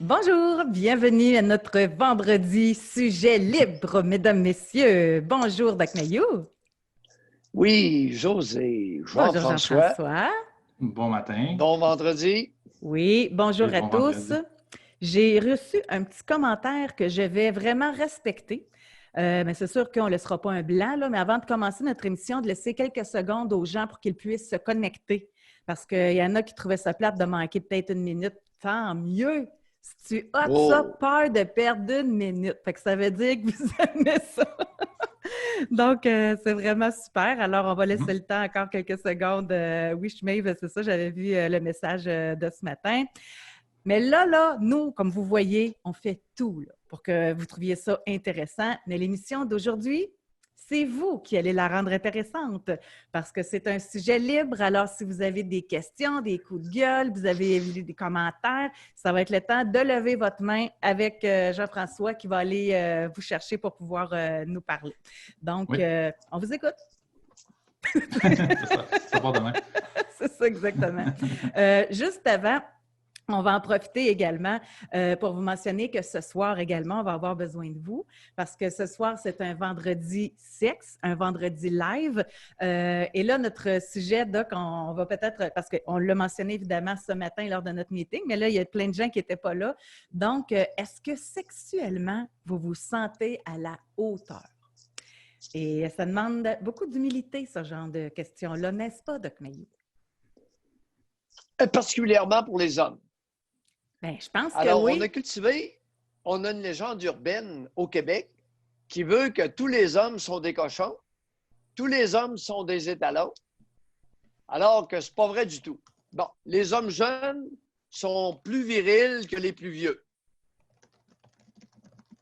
Bonjour, bienvenue à notre vendredi sujet libre, mesdames, messieurs. Bonjour, Dacmayou. Oui, José, Bonjour, Jean-François, Jean-François. Bon matin bon vendredi. Oui, bonjour et à bon tous. vendredi. J'ai reçu un petit commentaire que je vais vraiment respecter. Mais c'est sûr qu'on ne laissera pas un blanc, là, mais avant de commencer notre émission, de laisser quelques secondes aux gens pour qu'ils puissent se connecter. Parce qu'il y en a qui trouvaient ça plate de manquer peut-être une minute. Tant mieux si tu as ça Oh, peur de perdre une minute. Fait que ça veut dire que vous aimez ça. Donc, c'est vraiment super. Alors, on va laisser Mhm. le temps encore quelques secondes. Oui, Maeve, c'est ça, j'avais vu le message de ce matin. Mais là, nous, comme vous voyez, on fait tout là, pour que vous trouviez ça intéressant. Mais l'émission d'aujourd'hui, c'est vous qui allez la rendre intéressante parce que c'est un sujet libre. Alors, si vous avez des questions, des coups de gueule, vous avez des commentaires, ça va être le temps de lever votre main avec Jean-François qui va aller vous chercher pour pouvoir nous parler. Donc, Oui, on vous écoute. ça part demain. C'est ça exactement. Juste avant, on va en profiter également pour vous mentionner que ce soir également, on va avoir besoin de vous parce que ce soir, c'est un vendredi sexe, un vendredi live. Et là, notre sujet, Doc, on va peut-être, parce qu'on l'a mentionné évidemment ce matin lors de notre meeting, mais là, il y a plein de gens qui n'étaient pas là. Donc, est-ce que sexuellement, vous vous sentez à la hauteur? Et ça demande beaucoup d'humilité, ce genre de questions-là, n'est-ce pas, Doc Mayou? particulièrement pour les hommes. Bien, je pense que Alors, oui. on a une légende urbaine au Québec qui veut que tous les hommes sont des cochons, tous les hommes sont des étalons, alors que c'est pas vrai du tout. Bon, les hommes jeunes sont plus virils que les plus vieux.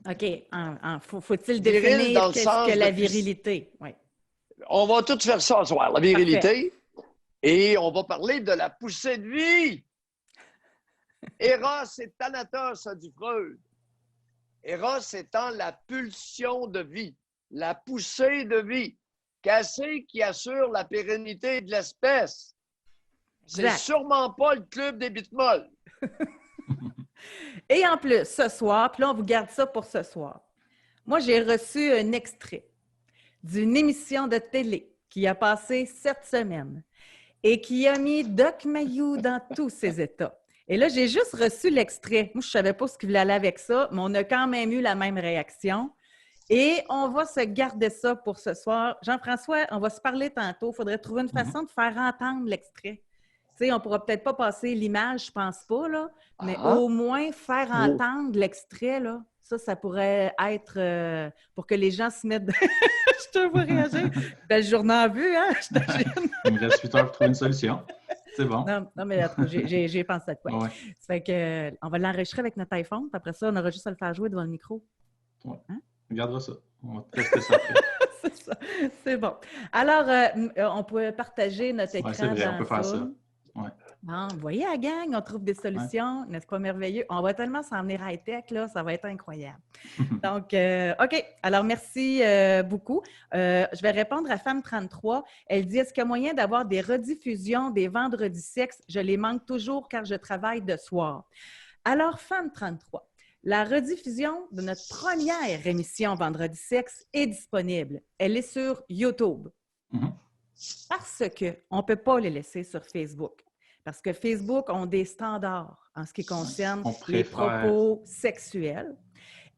OK. Faut-il Viril définir dans le qu'est-ce que sens de la virilité? Oui. On va tout faire ça ce soir, la Parfait. virilité, et on va parler de la poussée de vie. Eros et Thanatos a du Freud. Eros étant la pulsion de vie, la poussée de vie, cassée qui assure la pérennité de l'espèce. C'est Exact. sûrement pas le club des bitmolles. Et en plus, ce soir, puis là, on vous garde ça pour ce soir. Moi, j'ai reçu un extrait d'une émission de télé qui a passé cette semaine et qui a mis Doc Mayou dans tous ses états. Et là, j'ai juste reçu l'extrait. Moi, je ne savais pas ce qu'il voulait aller avec ça, mais on a quand même eu la même réaction. Et on va se garder ça pour ce soir. Jean-François, on va se parler tantôt. Il faudrait trouver une façon de faire entendre l'extrait. Tu sais, on ne pourra peut-être pas passer l'image, je ne pense pas, là, mais au moins faire entendre l'extrait, là, ça pourrait être pour que les gens se mettent... Je te vois réagir. Belle journée en vue, hein? Je t'imagine. Il me reste 8 heures pour trouver une solution. C'est bon. Non, mais j'ai pensé à quoi. Ouais. Ça fait que, on va l'enregistrer avec notre iPhone, puis après ça, on aura juste à le faire jouer devant le micro. Ouais. Hein? On gardera ça. On va tester ça après. C'est ça. C'est bon. Alors, on peut partager notre écran c'est vrai, on dans peut faire ça. Zoom. Ouais. Bon, vous voyez, la gang, on trouve des solutions. N'est-ce pas merveilleux? On va tellement s'en venir high-tech, là, ça va être incroyable. Donc, OK. Alors, merci beaucoup. Je vais répondre à Femme33. Elle dit, est-ce qu'il y a moyen d'avoir des rediffusions des vendredis sexe? Je les manque toujours car je travaille de soir. Alors, Femme33, la rediffusion de notre première émission Vendredi sexe est disponible. Elle est sur YouTube. Parce qu'on ne peut pas les laisser sur Facebook. Parce que Facebook ont des standards en ce qui concerne les propos sexuels.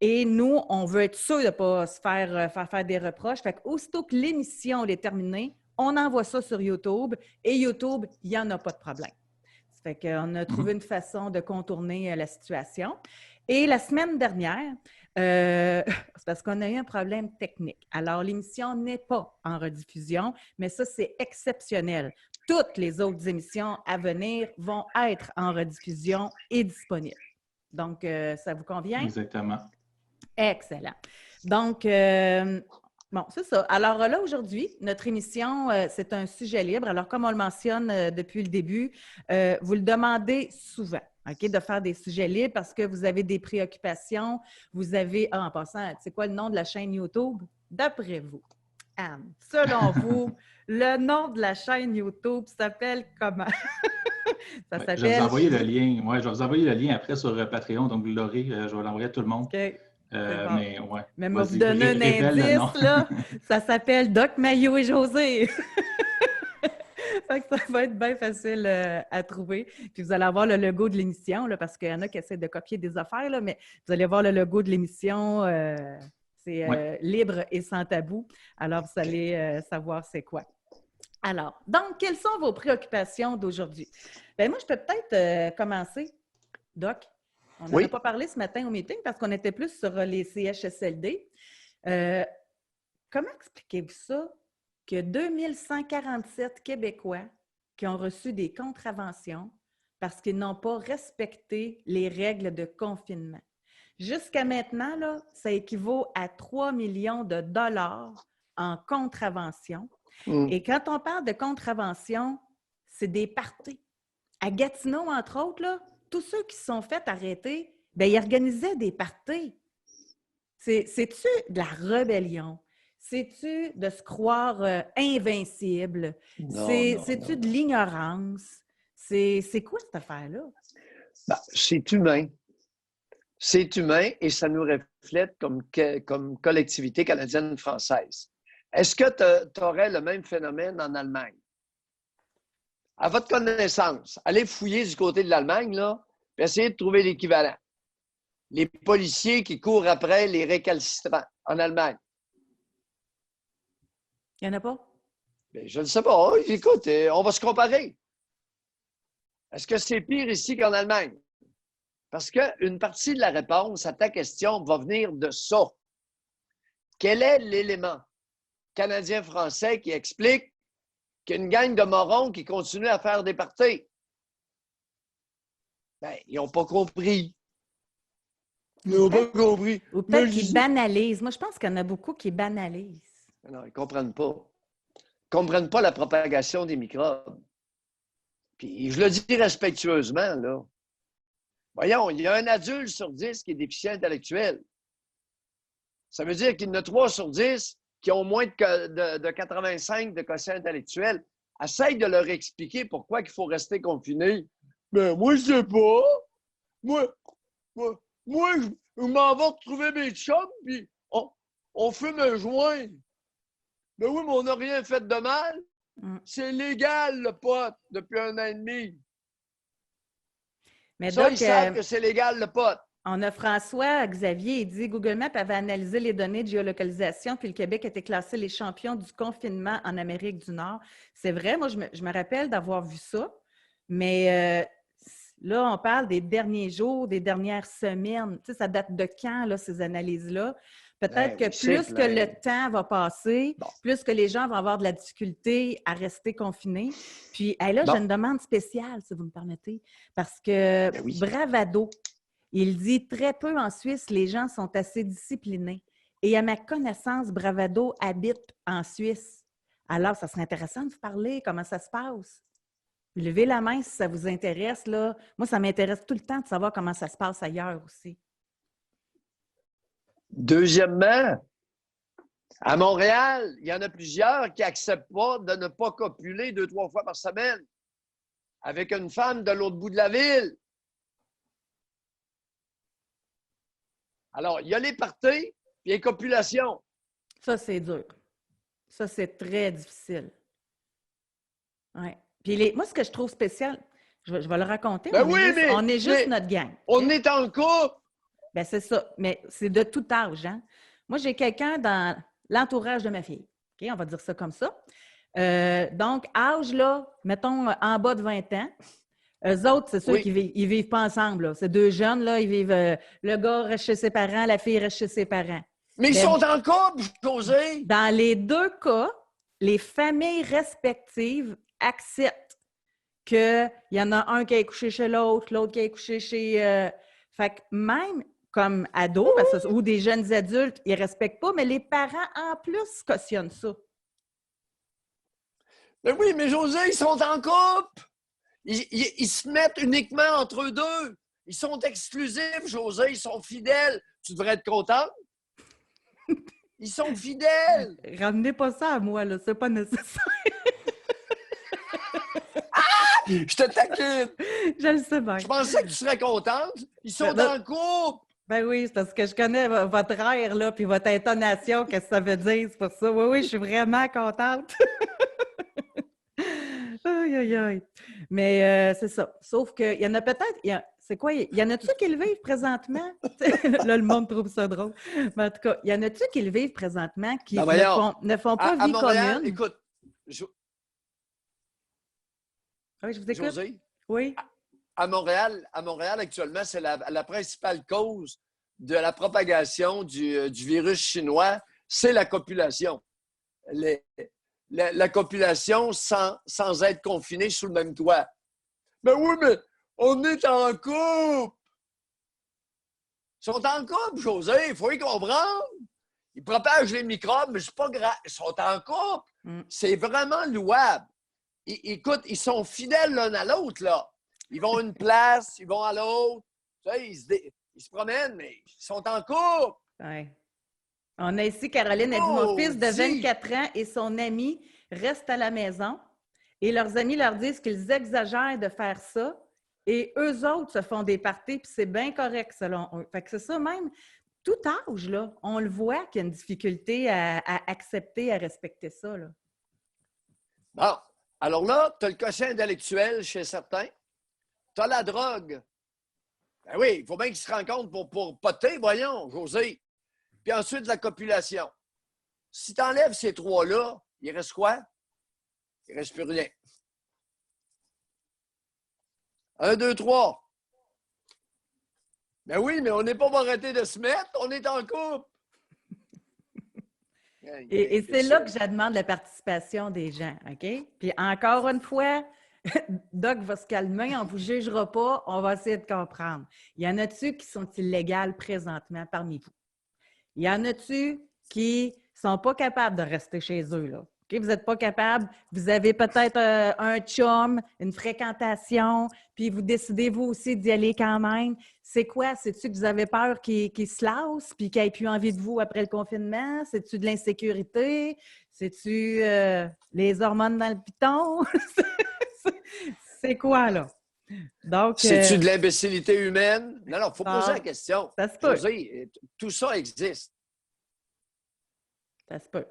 Et nous, on veut être sûr de ne pas se faire des reproches. Fait qu'aussitôt que l'émission est terminée, on envoie ça sur YouTube et YouTube, il n'y en a pas de problème. Ça fait qu'on a trouvé une façon de contourner la situation. Et la semaine dernière, c'est parce qu'on a eu un problème technique. Alors, l'émission n'est pas en rediffusion, mais ça, c'est exceptionnel. Toutes les autres émissions à venir vont être en rediffusion et disponibles. Donc, ça vous convient? Exactement. Excellent. Donc, bon, c'est ça. Alors là, aujourd'hui, notre émission, c'est un sujet libre. Alors, comme on le mentionne depuis le début, vous le demandez souvent, OK, de faire des sujets libres parce que vous avez des préoccupations. Vous avez, en passant, c'est quoi le nom de la chaîne YouTube? D'après vous. Anne, selon vous, le nom de la chaîne YouTube s'appelle comment? Ça Ouais, je vais s'appelle... vous envoyer le lien. Ouais, je vais vous envoyer le lien après sur Patreon, donc vous l'aurez. Je vais l'envoyer à tout le monde. OK, c'est bon. Mais ouais, Mais moi, vous vas-y, donner un révèle le nom. indice, là. Ça s'appelle Doc Mayo et José. Fait que ça va être bien facile à trouver. Puis vous allez avoir le logo de l'émission, là, parce qu'il y en a qui essaient de copier des affaires, là, mais vous allez voir le logo de l'émission. C'est Ouais. libre et sans tabou. Alors, vous allez savoir c'est quoi. Alors, donc, quelles sont vos préoccupations d'aujourd'hui? Bien, moi, je peux peut-être commencer, Doc. On n'en a pas parlé ce matin au meeting parce qu'on était plus sur les CHSLD. Comment expliquez-vous ça que 2147 Québécois qui ont reçu des contraventions parce qu'ils n'ont pas respecté les règles de confinement? Jusqu'à maintenant, là, ça équivaut à 3 millions de dollars en contravention. Et quand on parle de contravention, c'est des parties. À Gatineau, entre autres, là, tous ceux qui se sont fait arrêter, bien, ils organisaient des parties. C'est-tu de la rébellion? C'est-tu de se croire invincible? C'est-tu de l'ignorance? C'est quoi cette affaire-là? Ben, c'est humain. C'est humain et ça nous reflète comme collectivité canadienne-française. Est-ce que tu aurais le même phénomène en Allemagne? À votre connaissance, allez fouiller du côté de l'Allemagne, là, puis essayez de trouver l'équivalent. Les policiers qui courent après les récalcitrants en Allemagne. Il n'y en a pas? Bien, je ne sais pas. Écoute, on va se comparer. Est-ce que c'est pire ici qu'en Allemagne? Parce qu'une partie de la réponse à ta question va venir de ça. Quel est l'élément canadien-français qui explique qu'il y a une gang de morons qui continue à faire des parties? Bien, ils n'ont pas compris. Ils n'ont pas compris. Ou peut-être qu'ils banalisent. Moi, je pense qu'il y en a beaucoup qui banalisent. Non, ils ne comprennent pas. Ils ne comprennent pas la propagation des microbes. Puis, je le dis respectueusement, là. Voyons, il y a un adulte sur 10 qui est déficient intellectuel. Ça veut dire qu'il y en a 3 sur 10 qui ont moins de 85 de quotient intellectuel. Essaye de leur expliquer pourquoi il faut rester confiné. Ben, moi, je sais pas. Moi, je m'en vais retrouver mes chums, puis on fume un joint. Ben oui, mais on n'a rien fait de mal. C'est légal, le pot, depuis 1 an et demi. Mais ça, donc, ils savent que c'est légal, le pot. On a François Xavier, il dit Google Maps avait analysé les données de géolocalisation, puis le Québec était classé les champions du confinement en Amérique du Nord. C'est vrai, moi, je me rappelle d'avoir vu ça, mais là, on parle des derniers jours, des dernières semaines. Tu sais, ça date de quand, là, ces analyses-là? Peut-être que plus que le temps va passer, plus que les gens vont avoir de la difficulté à rester confinés. Puis là, j'ai une demande spéciale, si vous me permettez, parce que Bravado, il dit très peu en Suisse, les gens sont assez disciplinés. Et à ma connaissance, Bravado habite en Suisse. Alors, ça serait intéressant de vous parler, comment ça se passe. Levez la main si ça vous intéresse, là. Moi, ça m'intéresse tout le temps de savoir comment ça se passe ailleurs aussi. Deuxièmement, à Montréal, il y en a plusieurs qui n'acceptent pas de ne pas copuler 2-3 fois par semaine avec une femme de l'autre bout de la ville. Alors, il y a les parties et les copulations. Ça, c'est dur. Ça, c'est très difficile. Oui. Puis moi, ce que je trouve spécial, je vais le raconter. Ben on est juste notre gang. On est en couple. Bien, c'est ça. Mais c'est de tout âge. Hein? Moi, j'ai quelqu'un dans l'entourage de ma fille. OK? On va dire ça comme ça. Donc, âge, là, mettons, en bas de 20 ans. Eux autres, c'est ceux qui vivent pas ensemble. Là. C'est 2 jeunes, là, ils vivent... le gars reste chez ses parents, la fille reste chez ses parents. Mais ils sont en couple, José! Dans les 2 cas, les familles respectives acceptent qu'il y en a un qui est couché chez l'autre qui est couché chez... Fait que même comme ados, ou des jeunes adultes, ils ne respectent pas, mais les parents, en plus, cautionnent ça. Ben oui, mais José, ils sont en couple! Ils se mettent uniquement entre eux deux. Ils sont exclusifs, José. Ils sont fidèles. Tu devrais être content. Ils sont fidèles! Ramenez pas ça à moi, là. C'est pas nécessaire. Je te taquine! Je le sais bien. Je pensais que tu serais contente. Ils sont Ben, en couple! Ben oui, c'est parce que je connais votre air, là, puis votre intonation, qu'est-ce que ça veut dire, c'est pour ça. Oui, oui, je suis vraiment contente. Aïe, aïe, aïe. Mais c'est ça. Sauf qu'il y en a peut-être, c'est quoi? Il y en a-tu qui le vivent présentement? Là, le monde trouve ça drôle. Mais en tout cas, il y en a-tu qui le vivent présentement qui ne font pas à vie Montréal, commune? écoute, Oui, je vous écoute. Josée, Oui. à Montréal, actuellement, c'est la principale cause de la propagation du virus chinois, c'est la copulation. La copulation sans être confinée sous le même toit. Mais oui, mais on est en couple! Ils sont en couple, José, il faut y comprendre. Ils propagent les microbes, mais c'est pas grave. Ils sont en couple. C'est vraiment louable. Écoute, ils sont fidèles l'un à l'autre, là. Ils vont à une place, ils vont à l'autre. Tu sais, ils se promènent, mais ils sont en couple. Ouais. On a ici, Caroline a dit, mon fils de 24 ans et son ami restent à la maison et leurs amis leur disent qu'ils exagèrent de faire ça et eux autres se font des parties puis c'est bien correct selon eux. Fait que c'est ça même, tout âge, là, on le voit qu'il y a une difficulté à accepter, à respecter ça, là. Bon, alors là, tu as le quotient intellectuel chez certains. Tu as la drogue. Ben oui, il faut bien qu'ils se rencontrent pour poter, voyons, José. Puis ensuite, la copulation. Si tu enlèves ces trois-là, il reste quoi? Il ne reste plus rien. 1, 2, 3. Ben oui, mais on n'est pas arrêté de se mettre, on est en couple. Et c'est là que je demande la participation des gens, OK? Puis encore une fois, Doc va se calmer, on ne vous jugera pas, on va essayer de comprendre. Il y en a-tu qui sont illégales présentement parmi vous? Il y en a-tu qui ne sont pas capables de rester chez eux, là? Okay? Vous n'êtes pas capable, vous avez peut-être un chum, une fréquentation, puis vous décidez vous aussi d'y aller quand même. C'est quoi? C'est-tu que vous avez peur qu'il se lasse puis qu'il n'ait plus envie de vous après le confinement? C'est-tu de l'insécurité? C'est-tu les hormones dans le piton? C'est quoi, là? Donc, c'est-tu de l'imbécilité humaine? Non, il faut poser la question. Ça se peut. José, tout ça existe. Ça se peut.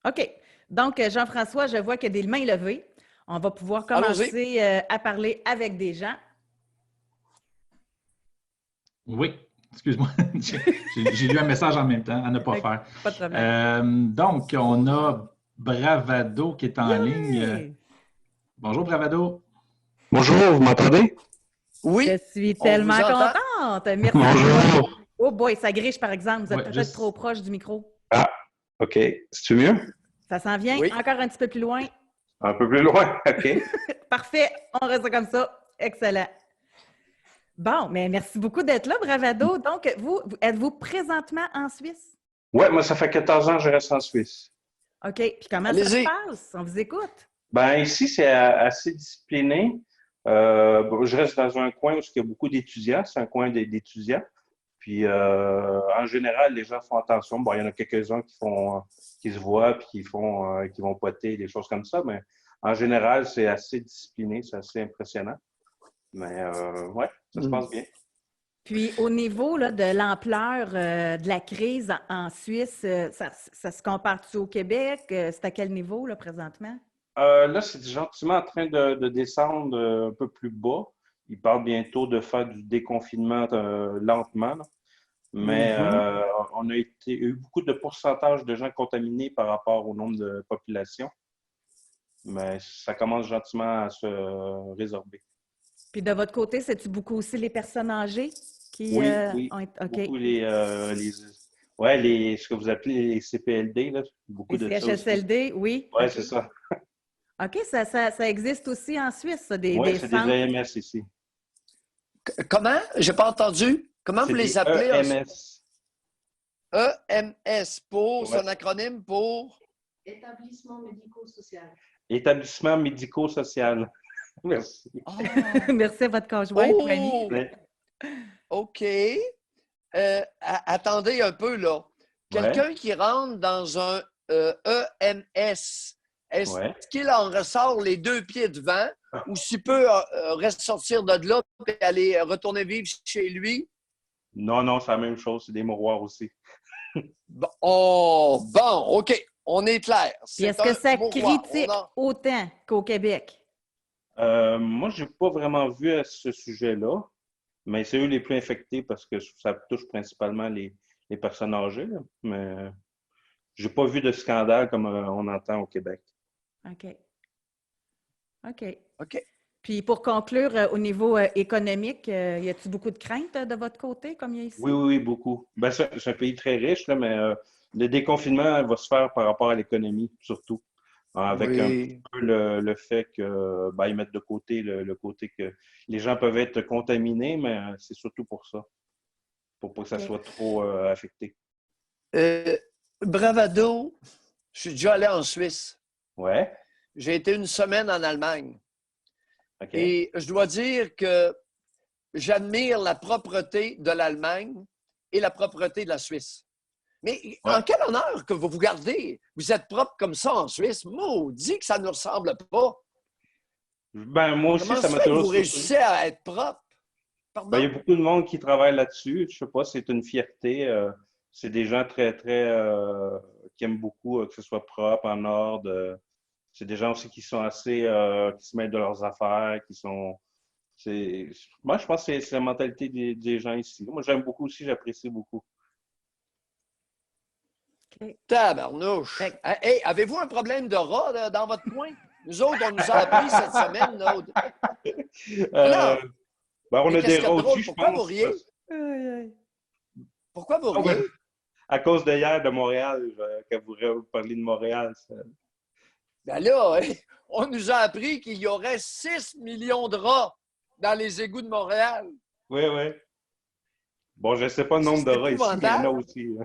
OK. Donc, Jean-François, je vois qu'il y a des mains levées. On va pouvoir commencer à parler avec des gens. Oui, excuse-moi. J'ai lu un message en même temps, à ne pas faire. Pas de problème. Donc, on a Bravado qui est en ligne. Bonjour, Bravado. Bonjour, vous m'entendez? Oui. Je suis tellement contente. Merci. Bonjour. Oh boy, ça griche, par exemple. Vous êtes peut-être juste... trop proche du micro. Ah, OK. C'est-tu mieux? Ça s'en vient encore un petit peu plus loin. Un peu plus loin, OK. Parfait, on reste comme ça. Excellent. Bon, mais merci beaucoup d'être là, Bravado. Donc, vous êtes-vous présentement en Suisse? Oui, moi, ça fait 14 ans que je reste en Suisse. OK. Puis comment ça se passe? On vous écoute. Ben ici, c'est assez discipliné. Je reste dans un coin où il y a beaucoup d'étudiants. C'est un coin d'étudiants. Puis, en général, les gens font attention. Bon, il y en a quelques-uns qui se voient puis qui vont poter, des choses comme ça. Mais en général, c'est assez discipliné. C'est assez impressionnant. Mais, ouais, ça se passe bien. Puis, au niveau là, de l'ampleur de la crise en Suisse, ça se compare-tu au Québec? C'est à quel niveau, là, présentement? Là, c'est gentiment en train de descendre un peu plus bas. Ils parlent bientôt de faire du déconfinement lentement. Là. Mais on a eu beaucoup de pourcentage de gens contaminés par rapport au nombre de population. Mais ça commence gentiment à se résorber. Puis de votre côté, c'est-tu beaucoup aussi les personnes âgées qui oui. ont été... OK. Beaucoup ce que vous appelez les CPLD, là, beaucoup les de CHSLD, oui. Oui, c'est ça. OK, ça existe aussi en Suisse, ça, des oui, c'est centres. des EMS ici. Comment? Je n'ai pas entendu. Comment vous les appelez? EMS. EMS, c'est un acronyme pour? Établissement médico-social. Établissement médico-social. Merci. Oh. Merci à votre conjoint. OK. Attendez un peu, là. Quelqu'un qui rentre dans un EMS, est-ce Ouais. qu'il en ressort les 2 pieds devant ou s'il peut ressortir de là et aller retourner vivre chez lui? Non, c'est la même chose. C'est des mouroirs aussi. Bon, OK. On est clair. Puis est-ce que ça critique autant qu'au Québec? Moi, je n'ai pas vraiment vu à ce sujet-là, mais c'est eux les plus infectés parce que ça touche principalement les personnes âgées. Là. Mais je n'ai pas vu de scandale comme on entend au Québec. OK. Puis pour conclure, au niveau économique, y a-t-il beaucoup de craintes de votre côté, comme il y a ici? Oui, beaucoup. Ben, c'est un pays très riche, là, mais le déconfinement va se faire par rapport à l'économie, surtout. Avec un peu le fait que ils mettent de côté le côté que les gens peuvent être contaminés, mais c'est surtout pour ça. Pour pas que ça soit trop affecté. Bravado, je suis déjà allé en Suisse. Ouais. J'ai été une semaine en Allemagne. OK. Et je dois dire que j'admire la propreté de l'Allemagne et la propreté de la Suisse. Mais en quel honneur que vous vous gardez? Vous êtes propre comme ça en Suisse. Maudit que ça ne nous ressemble pas. Ben, moi aussi, Comment ça se m'a fait que toujours vous réussissez à être propre? Pardon? Ben, il y a beaucoup de monde qui travaille là-dessus. Je sais pas, c'est une fierté. C'est des gens très, très qui aiment beaucoup que ce soit propre, en ordre. C'est des gens aussi qui sont assez qui se mettent de leurs affaires, qui sont. Moi, je pense que c'est la mentalité des gens ici. Moi, j'aime beaucoup aussi, j'apprécie beaucoup. Tabarnouche! Hey, avez-vous un problème de rat là, dans votre coin? Nous autres, on nous a appris cette semaine. Ben, on a des rats aussi, je Pourquoi pense. vous riez? Pourquoi vous riez? À cause de hier de Montréal, quand vous parlez de Montréal. Ben là, on nous a appris qu'il y aurait 6 millions de rats dans les égouts de Montréal. Oui. Bon, je ne sais pas le nombre de rats ici, mais il y en a aussi.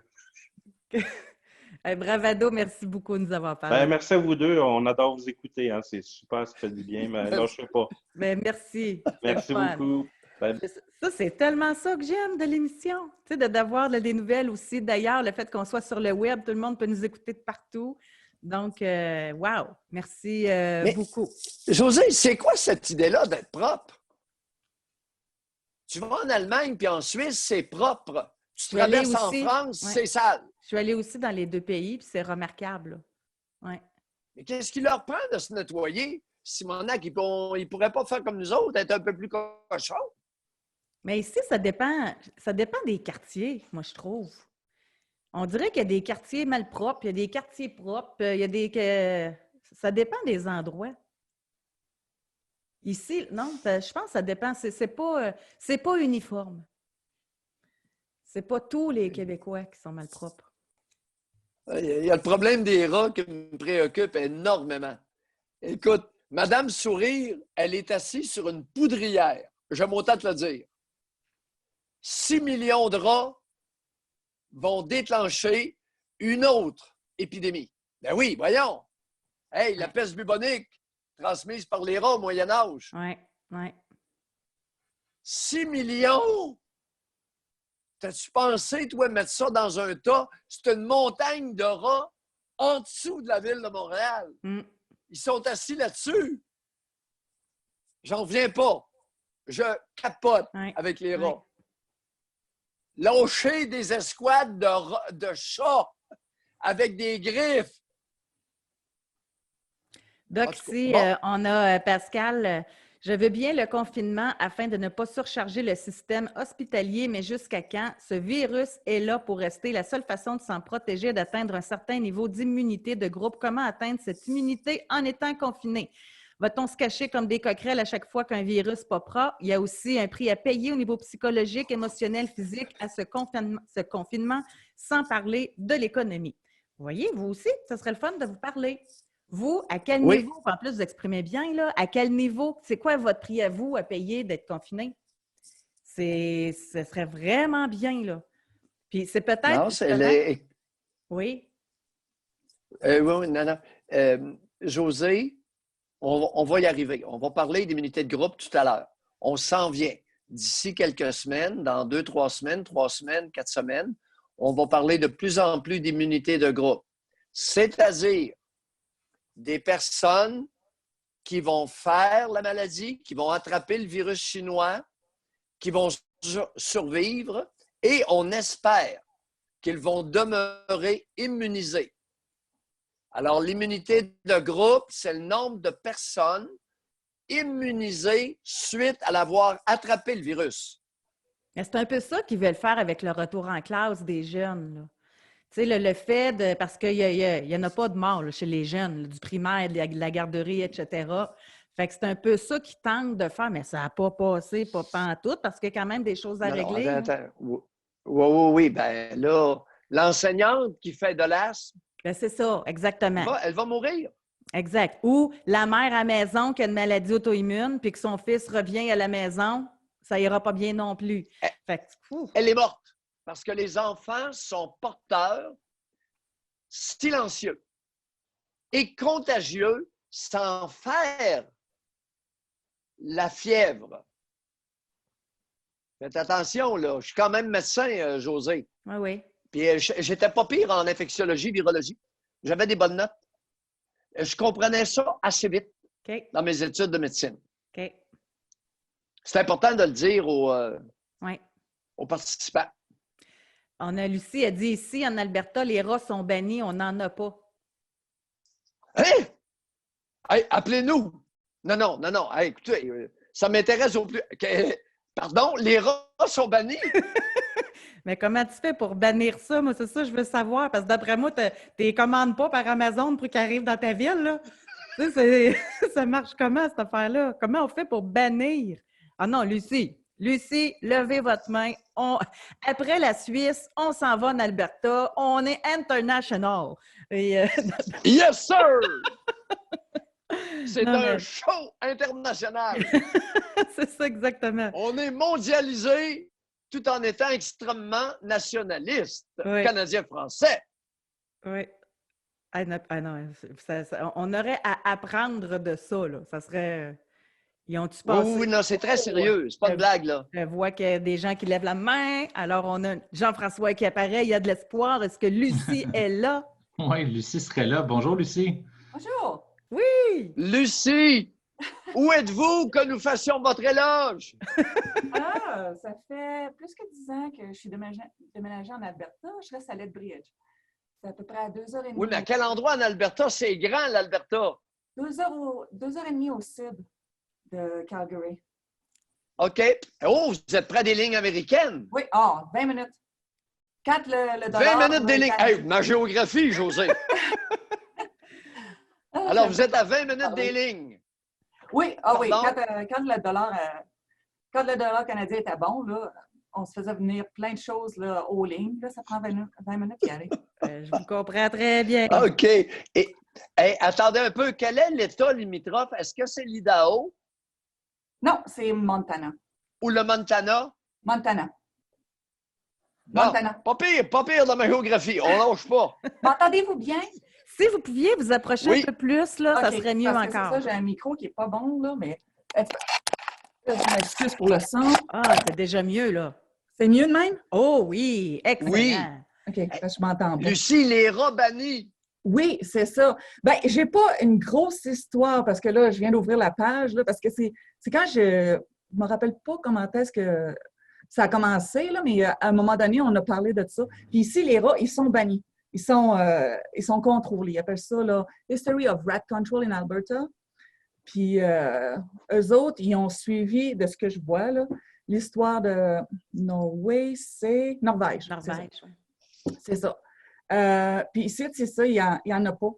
Bravado, merci beaucoup de nous avoir parlé. Ben, merci à vous deux. On adore vous écouter. Hein. C'est super, ça fait du bien, mais là, je ne sais pas. Ben, merci. Merci beaucoup. Ben... Ça, c'est tellement ça que j'aime de l'émission. Tu sais, d'avoir des nouvelles aussi. D'ailleurs, le fait qu'on soit sur le web, tout le monde peut nous écouter de partout. Donc, wow! Merci beaucoup. José, c'est quoi cette idée-là d'être propre? Tu vas en Allemagne puis en Suisse, c'est propre. Tu traverses en France, c'est sale. Je suis allée aussi dans les 2 pays, puis c'est remarquable. Ouais. Mais qu'est-ce qui leur prend de se nettoyer? Simonac, ils ne pourraient pas faire comme nous autres, être un peu plus cochons. Mais ici, ça dépend des quartiers, moi, je trouve. On dirait qu'il y a des quartiers malpropres, il y a des quartiers propres, il y a des... Ça dépend des endroits. Ici, non, je pense que ça dépend. C'est pas uniforme. C'est pas tous les Québécois qui sont malpropres. Il y a le problème des rats qui me préoccupe énormément. Écoute, Madame Sourire, elle est assise sur une poudrière. J'aime autant te le dire. 6 millions de rats vont déclencher une autre épidémie. Ben oui, voyons. Hey, la peste bubonique transmise par les rats au Moyen Âge. Oui. 6 millions? T'as-tu pensé, toi, mettre ça dans un tas? C'est une montagne de rats en dessous de la ville de Montréal. Ils sont assis là-dessus. J'en reviens pas. Je capote avec les rats. Lâcher des escouades de chats avec des griffes. Donc, ici, on a Pascal. Je veux bien le confinement afin de ne pas surcharger le système hospitalier, mais jusqu'à quand? Ce virus est là pour rester. La seule façon de s'en protéger est d'atteindre un certain niveau d'immunité de groupe. Comment atteindre cette immunité en étant confiné? Va-t-on se cacher comme des coquerelles à chaque fois qu'un virus popera? Il y a aussi un prix à payer au niveau psychologique, émotionnel, physique à ce confinement, sans parler de l'économie. Vous voyez, vous aussi, ce serait le fun de vous parler. Vous, à quel niveau, en plus vous exprimez bien, là, à quel niveau, c'est quoi votre prix à vous à payer d'être confiné? Ce serait vraiment bien, là. Puis c'est peut-être... Non, c'est... Oui? Oui, non. José, on va y arriver. On va parler d'immunité de groupe tout à l'heure. On s'en vient. D'ici quelques semaines, dans 2, 3 semaines, 4 semaines, on va parler de plus en plus d'immunité de groupe. C'est-à-dire des personnes qui vont faire la maladie, qui vont attraper le virus chinois, qui vont survivre et on espère qu'ils vont demeurer immunisés. Alors, l'immunité de groupe, c'est le nombre de personnes immunisées suite à l'avoir attrapé le virus. C'est un peu ça qu'ils veulent faire avec le retour en classe des jeunes, là. Tu sais, le fait de... Parce qu'il n'y en a pas de mort là, chez les jeunes, là, du primaire, de la garderie, etc. Fait que c'est un peu ça qu'ils tentent de faire, mais ça n'a pas passé, pas pantoute, parce qu'il y a quand même des choses à régler. Attends. Oui. Ben là, l'enseignante qui fait de l'asthme, Ben, c'est ça, exactement. elle va mourir. Exact. Ou la mère à la maison qui a une maladie auto-immune, puis que son fils revient à la maison, ça ira pas bien non plus. Fait que, elle est morte. Parce que les enfants sont porteurs silencieux et contagieux sans faire la fièvre. Faites attention, là. Je suis quand même médecin, José. Oui. Puis j'étais pas pire en infectiologie, virologie. J'avais des bonnes notes. Je comprenais ça assez vite dans mes études de médecine. C'est important de le dire aux participants. On a Lucie, elle dit ici, en Alberta, les rats sont bannis, on n'en a pas. Hein? Hey, appelez-nous! Non. Hey, écoutez, ça m'intéresse au plus. Pardon, les rats sont bannis? Mais comment tu fais pour bannir ça? Moi, c'est ça que je veux savoir. Parce que d'après moi, tu ne les commandes pas par Amazon pour qu'ils arrivent dans ta ville, là. Tu sais, ça marche comment, cette affaire-là? Comment on fait pour bannir? Ah non, Lucie, levez votre main. Après la Suisse, on s'en va en Alberta. On est international. Et, Yes, sir! C'est un show international. C'est ça, exactement. On est mondialisé tout en étant extrêmement nationaliste, canadien-français. Oui. Ah non, on aurait à apprendre de ça, là. Ça serait... Ils ont-tu passé... Oui, non, c'est très sérieux. C'est pas une blague, là. Je vois qu'il y a des gens qui lèvent la main. Alors, on a Jean-François qui apparaît. Il y a de l'espoir. Est-ce que Lucie est là? Oui, Lucie serait là. Bonjour, Lucie. Bonjour. Oui! Lucie, où êtes-vous que nous fassions votre éloge? Ah, ça fait plus que 10 ans que je suis déménagée en Alberta. Je reste à Lethbridge. C'est à peu près à 2h30. Oui, mais à quel endroit en Alberta? C'est grand, l'Alberta. 2h30 au sud de Calgary. OK. Oh, vous êtes près des lignes américaines? Oui, 20 minutes. Quand le dollar... 20 minutes des lignes. Hey, ma géographie, José. Alors, vous êtes à 20 minutes des lignes. Oui, oui. Quand le dollar canadien était bon, là, on se faisait venir plein de choses là, aux lignes. Là, ça prend 20 minutes d'y aller. Je vous comprends très bien. OK. Et, attendez un peu. Quel est l'État limitrophe? Est-ce que c'est l'Idaho? Non, c'est Montana. Ou le Montana? Montana. Non, pas pire dans ma géographie. On lâche pas. M'entendez-vous bien? Si vous pouviez vous approcher un peu plus, là, ça serait mieux encore. C'est ça, j'ai un micro qui n'est pas bon, là, mais... Je m'excuse pour le son. Ah, c'est déjà mieux, là. C'est mieux de même? Oh oui, excellent. Oui. OK, je m'entends bien. Lucie, les rats bannis. Oui, c'est ça. Bien, j'ai pas une grosse histoire parce que là, je viens d'ouvrir la page, là, parce que c'est quand je me rappelle pas comment est-ce que ça a commencé, là, mais à un moment donné, on a parlé de ça. Puis ici, les rats, ils sont bannis. Ils sont contrôlés. Ils appellent ça là, History of Rat Control in Alberta. Puis eux autres, ils ont suivi, de ce que je vois, là, l'histoire de Norway, c'est Norvège. C'est ça. Puis ici, c'est ça, il y en a pas.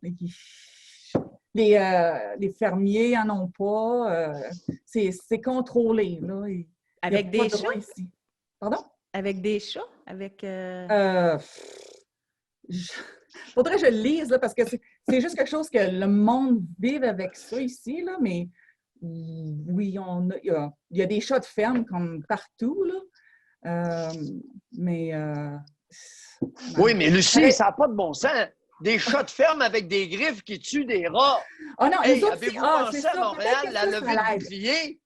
Les fermiers n'en ont pas. C'est contrôlé. Là. Avec des chats? Ici. Pardon? Avec des chats? Avec... Faudrait que je le lise, là, parce que c'est juste quelque chose que le monde vive avec ça ici, là, mais oui, il y a des chats de ferme comme partout, là. Oui, mais Lucie, ça n'a pas de bon sens. Des chats de ferme avec des griffes qui tuent des rats. Oh non, hey, avez-vous pensé à Montréal, la levée de bouclier?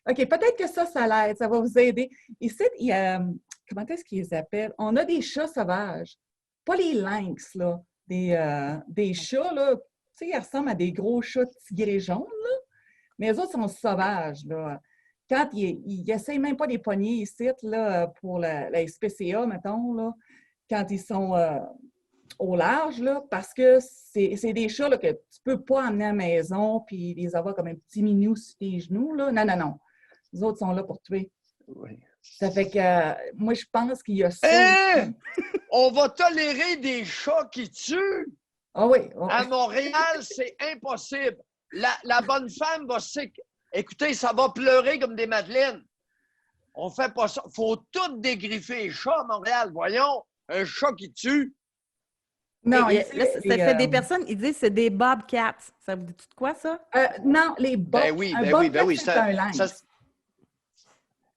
OK, peut-être que ça l'aide, ça va vous aider. Ici, comment est-ce qu'ils les appellent? On a des chats sauvages. Pas les lynx, là. Des chats, là. Tu sais, ils ressemblent à des gros chats tigrés jaunes, là. Mais les autres sont sauvages, là. Quand ils n'essayent même pas des poignées ici, là, pour la SPCA, mettons, là, quand ils sont au large, là, parce que c'est des chats là, que tu ne peux pas emmener à la maison puis les avoir comme un petit minou sur tes genoux. Là. Non, non, non. Les autres sont là pour tuer. Oui. Ça fait que moi, je pense qu'il y a ça. Hein? On va tolérer des chats qui tuent? Ah oui. À Montréal, c'est impossible. La bonne femme va écoutez, ça va pleurer comme des madeleines. On fait pas ça. Il faut tout dégriffer les chats à Montréal. Voyons, un chat qui tue. Non, là, ça fait des personnes, ils disent que c'est des bobcats. Ça vous dit tout de quoi, ça? Non, les bobcats. Ben oui. C'est un lynx.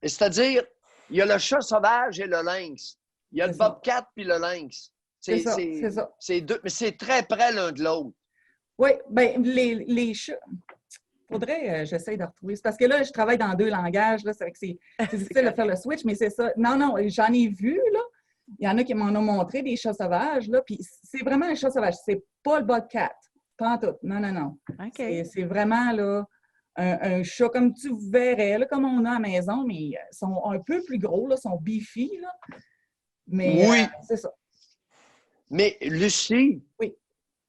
C'est-à-dire, il y a le chat sauvage et le lynx. Il y a le bobcat puis le lynx. C'est ça. C'est deux, mais c'est très près l'un de l'autre. Oui, bien, les chats. Faudrait j'essaie de retrouver. C'est parce que là, je travaille dans 2 langages. Là, c'est difficile de faire le switch, mais c'est ça. Non, j'en ai vu, là. Il y en a qui m'en ont montré des chats sauvages, là. Puis c'est vraiment un chat sauvage. C'est pas le bobcat. Pas en tout. Non. OK. C'est vraiment, là, un chat comme tu verrais, là, comme on a à la maison, mais ils sont un peu plus gros, là, sont beefy, là. Mais oui. C'est ça. Mais Lucie, oui.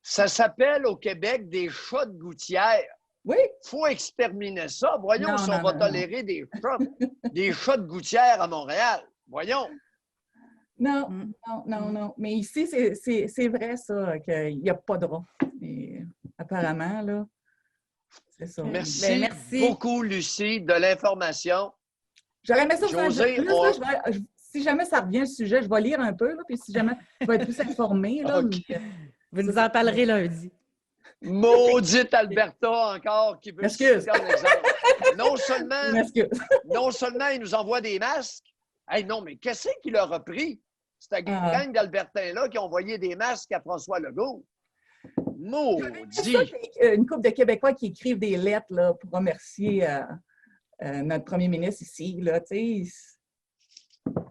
Ça s'appelle au Québec des chats de gouttière. Oui. Il faut exterminer ça. Voyons si on va tolérer des chats de gouttière à Montréal. Voyons. Non. Mais ici, c'est vrai, ça, qu'il n'y a pas de rats. Et apparemment, là, c'est ça. Merci beaucoup, Lucie, de l'information. J'aurais aimé ça vous en dire. Si jamais ça revient le sujet, je vais lire un peu, là, puis si jamais je vais être plus informée. Là, okay. Vous nous en parlerez lundi. Maudite Alberta encore qui veut Excuse. Non seulement il nous envoie des masques. Hey, non, mais qu'est-ce qu'il leur a pris? C'est une gang d'Albertains-là qui ont envoyé des masques à François Legault. Maudit! Une couple de Québécois qui écrivent des lettres là, pour remercier notre premier ministre ici. Là,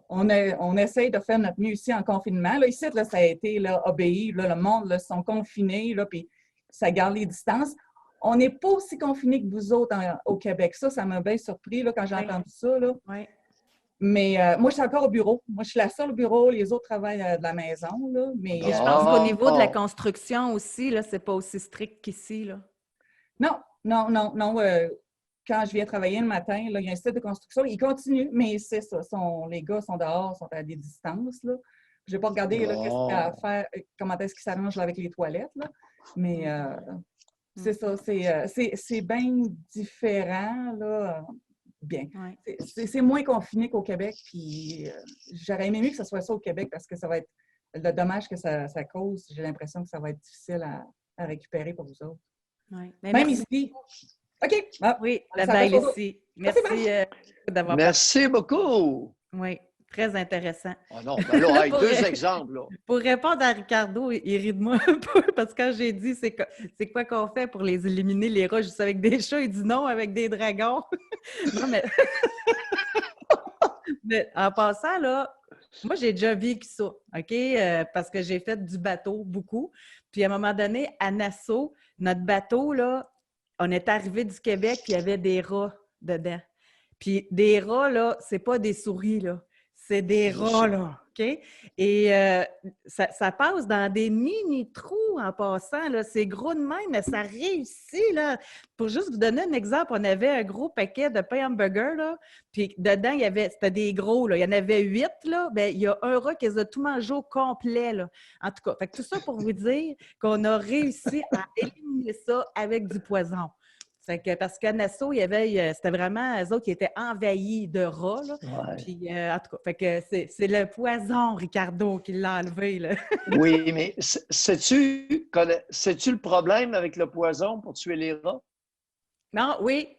on essaye de faire notre mieux ici en confinement. Là, ici, là, ça a été là, obéi. Là, le monde là, sont confinés, là, puis ça garde les distances. On n'est pas aussi confinés que vous autres au Québec. Ça m'a bien surpris là, quand j'ai entendu ça. Là. Oui. Mais moi, je suis encore au bureau. Moi, je suis la seule au bureau. Les autres travaillent de la maison. Là, mais, je pense qu'au niveau de la construction aussi, là, c'est pas aussi strict qu'ici. Là. Non. Quand je viens travailler le matin, là, il y a un site de construction. Ils continuent, mais c'est ça. Les gars sont dehors, sont à des distances. Là. Je n'ai pas regardé qu'est-ce qu'il y a à faire, comment est-ce qu'ils s'arrangent avec les toilettes. Là. Mais c'est ça. C'est bien différent. Là. Bien. Ouais. C'est moins confiné qu'au Québec. Puis j'aurais aimé mieux que ce soit ça au Québec parce que ça va être le dommage que ça cause. J'ai l'impression que ça va être difficile à récupérer pour vous autres. Ouais. Même ici. OK. Oui, la balle ici. Merci d'avoir Merci beaucoup. Oui, très intéressant. Oh non, ben là, deux exemples. Là. Pour répondre à Ricardo, il rit de moi un peu parce que quand j'ai dit c'est quoi qu'on fait pour les éliminer, les rats, juste avec des chats, il dit non, avec des dragons. Non, mais... mais en passant, là, moi, j'ai déjà vécu ça, OK? Parce que j'ai fait du bateau beaucoup. Puis à un moment donné, à Nassau, notre bateau, là, on est arrivé du Québec, puis il y avait des rats dedans. Puis des rats, là, c'est pas des souris, là. C'est des rats, là, OK? Et ça passe dans des mini-trous en passant, là. C'est gros de même, mais ça réussit, là. Pour juste vous donner un exemple, on avait un gros paquet de pain hamburger, là. Puis dedans, c'était des gros, là. Il y en avait 8, là. Bien, il y a un rat qui les a tout mangé au complet, là. En tout cas, fait que tout ça pour vous dire qu'on a réussi à éliminer ça avec du poison. Parce qu'à Nassau, c'était vraiment eux autres qui étaient envahis de rats. Là. Ouais. Puis, en tout cas, fait que c'est le poison, Ricardo, qui l'a enlevé. Là. Oui, mais sais-tu le problème avec le poison pour tuer les rats? Non, oui,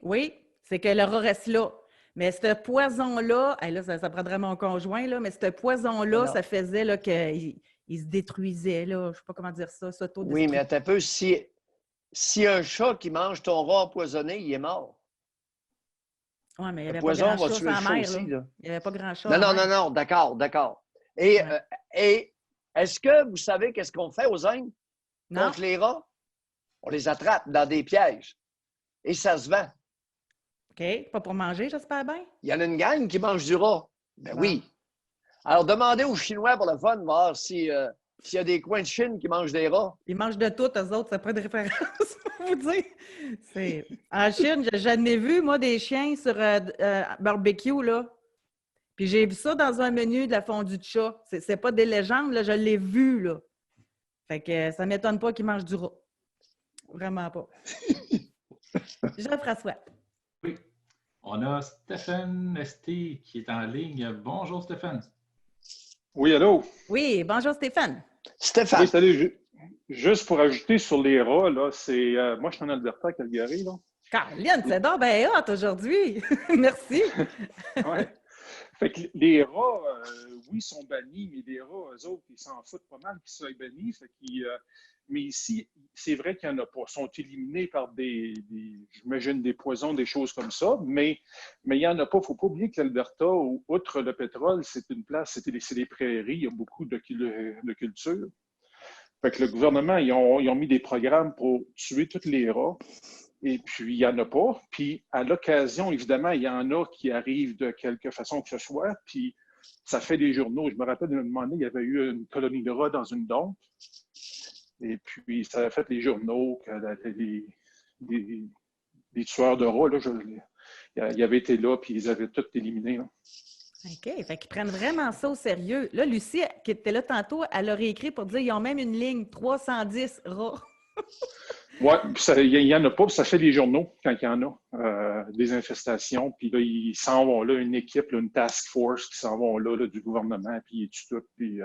c'est que le rat reste là. Mais ce poison-là, là, ça prendrait mon conjoint, là, mais ce poison-là, ça faisait là, qu'il se détruisait. Là. Je ne sais pas comment dire ça, Oui, mais attends un peu, si un chat qui mange ton rat empoisonné, il est mort. Oui, mais il n'y Le avait pas poison grand va chat tuer sur le la chat mer. aussi, Là. là. Il n'y avait pas grand chat. Non, à la non, mer. non, non, d'accord, d'accord. Et, Ouais. et est-ce que vous savez qu'est-ce qu'on fait aux Indes Non? contre les rats? On les attrape dans des pièges. Et ça se vend. OK. Pas pour manger, j'espère bien. Il y en a une gang qui mange du rat. Ben Bon. oui. Alors, demandez aux Chinois pour le fun, voir s'il y a des coins de Chine qui mangent des rats. Ils mangent de tout, eux autres, ça n'a pas de référence pour vous dire. En Chine, j'ai jamais vu, moi, des chiens sur barbecue, là. Puis j'ai vu ça dans un menu de la fondue de chat. C'est pas des légendes, là, je l'ai vu, là. Fait que ça m'étonne pas qu'ils mangent du rat. Vraiment pas. Jean-François. Oui. On a Stéphane Esté qui est en ligne. Bonjour, Stéphane. Oui, allô? Oui, bonjour Stéphane. Stéphane. Oui, salut. Juste pour ajouter sur les rats, là, c'est. Moi, je suis en Alberta, à Calgary, là. Caroline, c'est donc bien hot aujourd'hui. Merci. Ouais. Fait que les rats, oui, sont bannis, mais les rats, eux autres, ils s'en foutent pas mal qu'ils soient bannis. Fait mais ici, c'est vrai qu'il n'y en a pas. Ils sont éliminés par j'imagine, des poisons, des choses comme ça, mais il n'y en a pas. Il ne faut pas oublier que l'Alberta, outre le pétrole, c'est une place, c'est des prairies, il y a beaucoup de culture. Fait que le gouvernement, ils ont mis des programmes pour tuer tous les rats. Et puis, il n'y en a pas. Puis, à l'occasion, évidemment, il y en a qui arrivent de quelque façon que ce soit. Puis, ça fait des journaux. Je me rappelle d'un moment donné, il y avait eu une colonie de rats dans une dompe. Et puis, ça a fait les journaux que les tueurs de rats, là, ils avaient été là, puis ils avaient tout éliminé. Là. OK. Fait qu'ils prennent vraiment ça au sérieux. Là, Lucie, qui était là tantôt, elle a réécrit pour dire qu'ils ont même une ligne 310 rats. Oui, il y en a pas, puis ça fait des journaux quand il y en a, des infestations. Puis là, ils s'en vont là, une équipe, là, une task force qui s'en vont là, du gouvernement, puis ils tuent tout. Puis,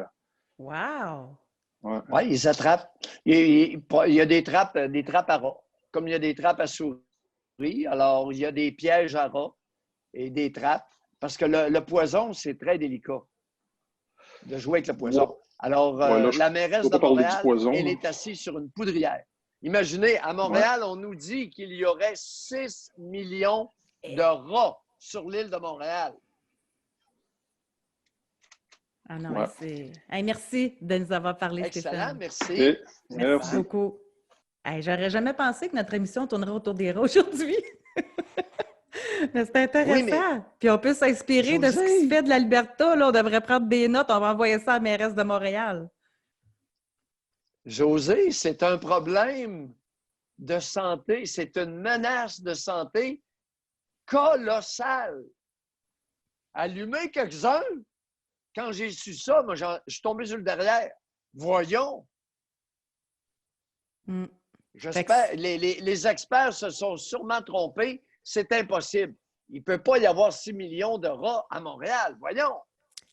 Wow! ouais. Oui, ils attrapent. Il y a des trappes à rats, comme il y a des trappes à souris. Alors, il y a des pièges à rats et des trappes, parce que le poison, c'est très délicat de jouer avec le poison. Ouais. Alors, Ouais, la mairesse de parler du Montréal, poison, elle là. est assise sur une poudrière. Imaginez, à Montréal, on nous dit qu'il y aurait 6 millions de rats sur l'île de Montréal. Ah non, Ouais. c'est... Hey, merci de nous avoir parlé, Excellent, Stéphane. merci. Merci beaucoup. Hey, j'aurais jamais pensé que notre émission tournerait autour des rats aujourd'hui. Mais c'est intéressant. Oui, mais... Puis on peut s'inspirer de ce qui se fait de l'Alberta. Là. On devrait prendre des notes. On va envoyer ça à la mairesse de Montréal. José, c'est un problème de santé. C'est une menace de santé colossale. Allumer quelques-uns. Quand j'ai su ça, moi, je suis tombé sur le derrière. Voyons. J'espère. Les experts se sont sûrement trompés. C'est impossible. Il ne peut pas y avoir 6 millions de rats à Montréal. Voyons.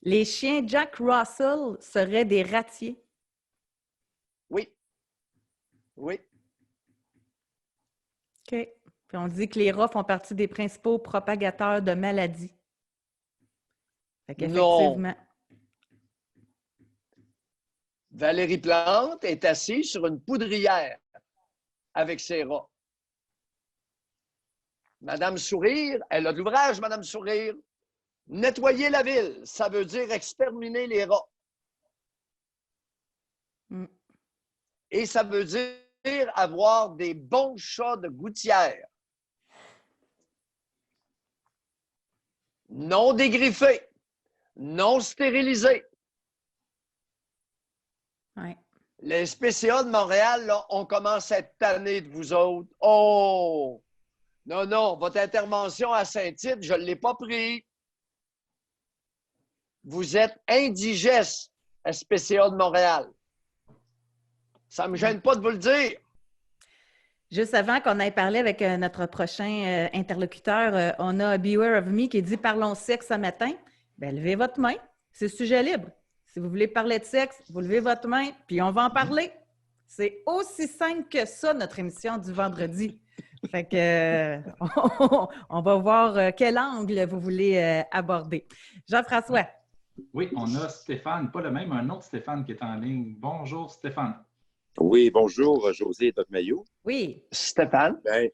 Les chiens Jack Russell seraient des ratiers. Oui. Oui. OK. Puis on dit que les rats font partie des principaux propagateurs de maladies. Fait qu'effectivement. Non. Valérie Plante est assise sur une poudrière avec ses rats. Madame Sourire, elle a de l'ouvrage, Madame Sourire. Nettoyer la ville, ça veut dire exterminer les rats. Et ça veut dire avoir des bons chats de gouttière. Non dégriffés, non stérilisés. Ouais. Les SPCA de Montréal, là, on commence à être tannés de vous autres. Oh! Non, non, votre intervention à Saint-Tite, je ne l'ai pas pris. Vous êtes indigeste, SPCA de Montréal. Ça ne me gêne pas de vous le dire. Juste avant qu'on aille parler avec notre prochain interlocuteur, on a Beware of Me qui dit « Parlons sexe ce matin ». Bien, levez votre main. C'est sujet libre. Si vous voulez parler de sexe, vous levez votre main, puis on va en parler. C'est aussi simple que ça, notre émission du vendredi. Fait que on va voir quel angle vous voulez aborder. Jean-François. Oui, on a Stéphane, pas le même, un autre Stéphane qui est en ligne. Bonjour, Stéphane. Oui, bonjour, José et Doc Maillot. Oui. Stéphane. Ben,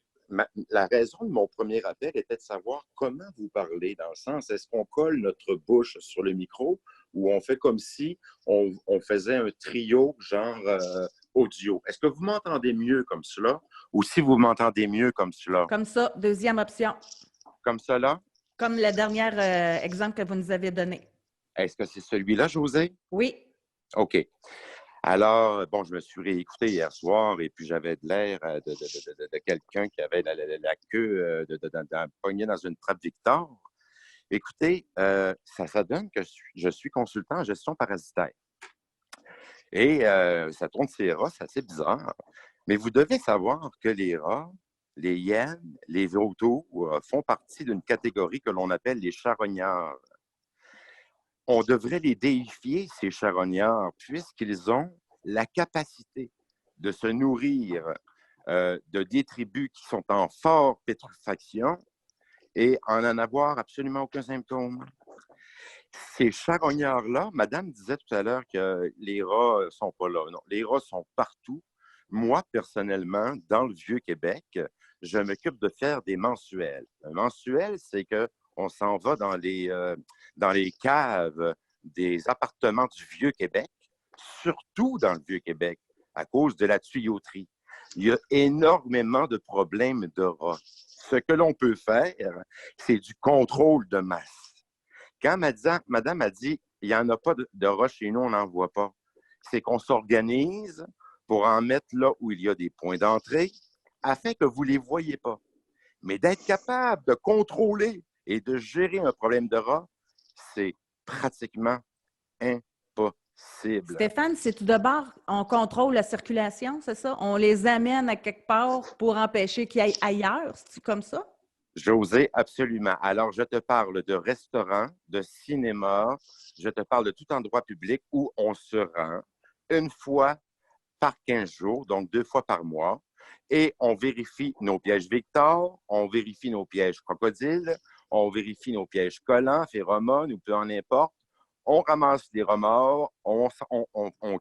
la raison de mon premier appel était de savoir comment vous parlez, dans le sens, est-ce qu'on colle notre bouche sur le micro ou on fait comme si on faisait un trio genre audio? Est-ce que vous m'entendez mieux comme cela ou si vous m'entendez mieux comme cela? Comme ça, deuxième option. Comme cela? Comme le dernier exemple que vous nous avez donné. Est-ce que c'est celui-là, José? Oui. OK. Alors, bon, je me suis réécouté hier soir et puis j'avais de l'air de quelqu'un qui avait la queue pognée dans une trappe Victor. Écoutez, ça donne que je suis consultant en gestion parasitaire. Et ça tourne ces rats, c'est assez bizarre. Mais vous devez savoir que les rats, les hyènes, les autos font partie d'une catégorie que l'on appelle les charognards. On devrait les déifier, ces charognards, puisqu'ils ont la capacité de se nourrir de détritus qui sont en forte pétrifaction et en avoir absolument aucun symptôme. Ces charognards-là, Madame disait tout à l'heure que les rats ne sont pas là. Non, les rats sont partout. Moi, personnellement, dans le Vieux-Québec, je m'occupe de faire des mensuels. Un mensuel, c'est qu'on s'en va dans les caves des appartements du Vieux-Québec, surtout dans le Vieux-Québec, à cause de la tuyauterie. Il y a énormément de problèmes de rats. Ce que l'on peut faire, c'est du contrôle de masse. Quand Madame a dit « il n'y en a pas de rats chez nous, on n'en voit pas », c'est qu'on s'organise pour en mettre là où il y a des points d'entrée afin que vous ne les voyez pas. Mais d'être capable de contrôler et de gérer un problème de rats, c'est pratiquement impossible. Stéphane, c'est tout d'abord, on contrôle la circulation, c'est ça? On les amène à quelque part pour empêcher qu'ils aillent ailleurs, c'est comme ça? José, absolument. Alors, je te parle de restaurants, de cinéma, je te parle de tout endroit public où on se rend une fois par 15 jours, donc 2 fois par mois, et on vérifie nos pièges Victor, on vérifie nos pièges crocodiles, on vérifie nos pièges collants, phéromones ou peu en importe. On ramasse les remords, on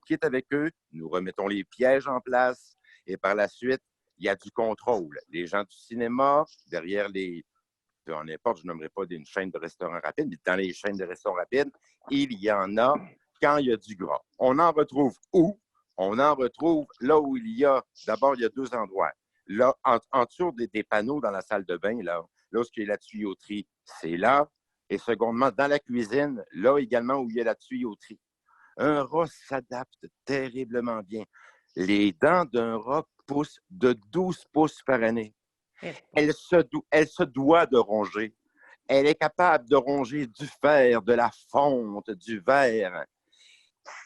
quitte avec eux, nous remettons les pièges en place et par la suite, il y a du contrôle. Les gens du cinéma, derrière peu en importe, je n'aimerais pas une chaîne de restaurants rapides, mais dans les chaînes de restaurants rapides, il y en a quand il y a du gras. On en retrouve où? On en retrouve là où il y a, d'abord, il y a 2 endroits. Là, en dessous des panneaux dans la salle de bain, là où il y a la tuyauterie, c'est là. Et secondement, dans la cuisine, là également où il y a la tuyauterie. Un rat s'adapte terriblement bien. Les dents d'un rat poussent de 12 pouces par année. Elle se doit de ronger. Elle est capable de ronger du fer, de la fonte, du verre.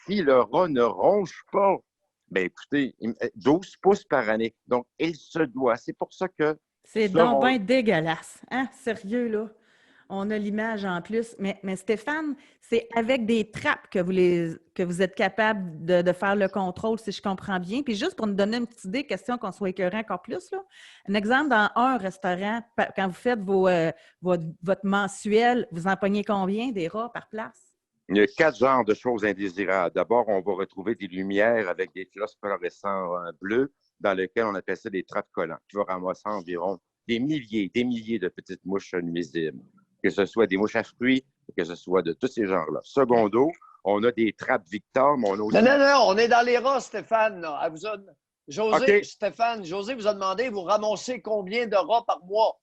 Si le rat ne ronge pas, bien écoutez, 12 pouces par année. Donc, elle se doit. C'est pour ça que... C'est donc bien dégueulasse. Hein? Sérieux, là? On a l'image en plus. Mais Stéphane, c'est avec des trappes que vous êtes capable de faire le contrôle, si je comprends bien. Puis juste pour nous donner une petite idée, question qu'on soit écœurant encore plus, là. Un exemple, dans un restaurant, quand vous faites votre mensuel, vous en pognez combien des rats par place? Il y a 4 genres de choses indésirables. D'abord, on va retrouver des lumières avec des phosphorescents bleus dans lesquelles on appelle ça des trappes collantes, qui vont ramasser environ des milliers de petites mouches nuisibles, que ce soit des mouches à fruits, que ce soit de tous ces genres-là. Secondo, on a des trappes Victor, mais on a aussi... Non, on est dans les rats, Stéphane. Là. José, okay. Stéphane, José vous a demandé, vous ramassez combien de rats par mois?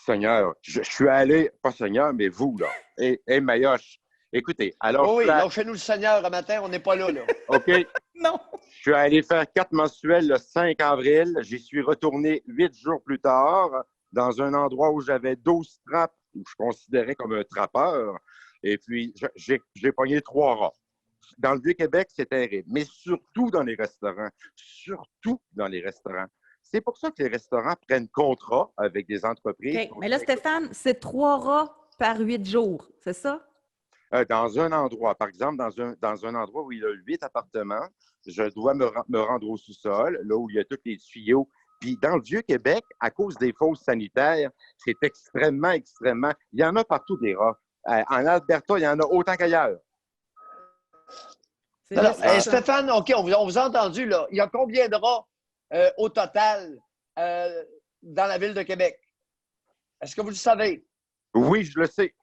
Seigneur, je suis allé, pas Seigneur, mais vous, là, et Mayoche. Écoutez, alors... Oui, lâchez-nous le Seigneur un matin, on n'est pas là. OK. Non. Je suis allé faire 4 mensuels le 5 avril. J'y suis retourné 8 jours plus tard dans un endroit où j'avais 12 trappes, où je considérais comme un trappeur. Et puis, j'ai pogné 3 rats. Dans le Vieux-Québec, c'est terrible. Mais surtout dans les restaurants. Surtout dans les restaurants. C'est pour ça que les restaurants prennent contrat avec des entreprises. Okay. Mais là, Stéphane, c'est 3 rats par 8 jours, c'est ça? Dans un endroit, par exemple, dans un endroit où il y a 8 appartements, je dois me rendre au sous-sol, là où il y a tous les tuyaux. Puis dans le Vieux-Québec, à cause des fosses sanitaires, c'est extrêmement... Il y en a partout des rats. En Alberta, il y en a autant qu'ailleurs. Stéphane, OK, on vous a entendu, là. Il y a combien de rats au total dans la ville de Québec? Est-ce que vous le savez? Oui, je le sais.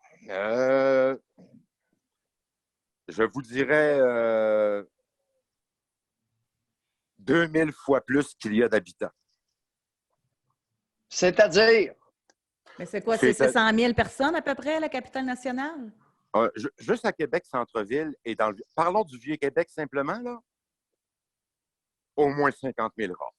Je vous dirais 2000 fois plus qu'il y a d'habitants. C'est-à-dire, Mais c'est quoi? C'est 100 000 personnes à peu près, la capitale nationale? Juste à Québec, centre-ville, et parlons du Vieux-Québec simplement, là, au moins 50 000 rats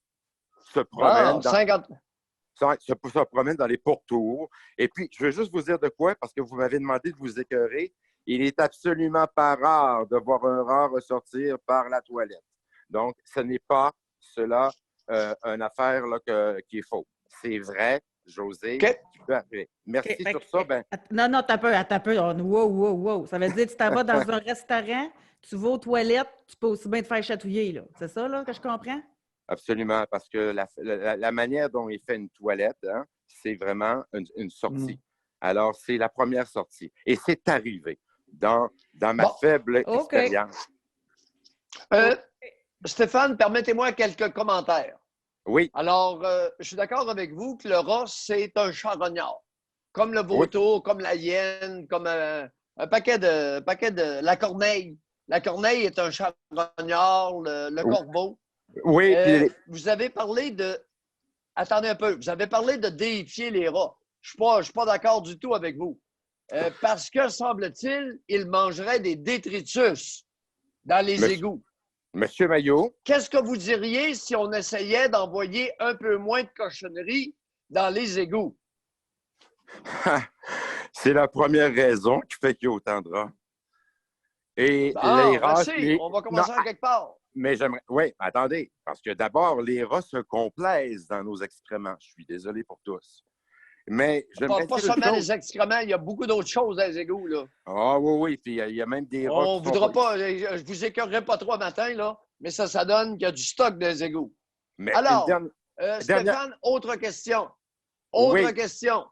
se promènent, se promènent dans les pourtours. Et puis, je veux juste vous dire de quoi, parce que vous m'avez demandé de vous écœurer. Il est absolument pas rare de voir un rat ressortir par la toilette. Donc, ce n'est pas cela une affaire là, qui est fausse. C'est vrai, José, qui peut arriver. Merci sur ça. Ben... Non, attends un peu. Wow. Ça veut dire que tu t'en vas dans un restaurant, tu vas aux toilettes, tu peux aussi bien te faire chatouiller, là. C'est ça, là, que je comprends? Absolument, parce que la manière dont il fait une toilette, hein, c'est vraiment une sortie. Alors, c'est la première sortie. Et c'est arrivé dans ma faible expérience. Stéphane, permettez-moi quelques commentaires. Oui. Alors, je suis d'accord avec vous que le rat, c'est un charognard. Comme le vautour, comme la hyène, comme un paquet de... La corneille. La corneille est un charognard, le corbeau. Oui. Vous avez parlé de... Attendez un peu. Vous avez parlé de déifier les rats. Je ne suis pas d'accord du tout avec vous. Parce que, semble-t-il, ils mangeraient des détritus dans les égouts. Monsieur Maillot. Qu'est-ce que vous diriez si on essayait d'envoyer un peu moins de cochonneries dans les égouts? C'est la première raison qui fait qu'il y a autant de rats. Et les rats... On va commencer à quelque part. Mais j'aimerais... Oui, attendez. Parce que d'abord, les rats se complaisent dans nos excréments. Je suis désolé pour tous. Mais j'aimerais pas seulement les excréments, il y a beaucoup d'autres choses dans les égouts, là. Ah oui. Puis il y a même des rats on voudra pas... Je vous écœurerai pas trop matin, là, mais ça donne qu'il y a du stock dans les égouts. Mais alors, Stéphane, autre question. Question.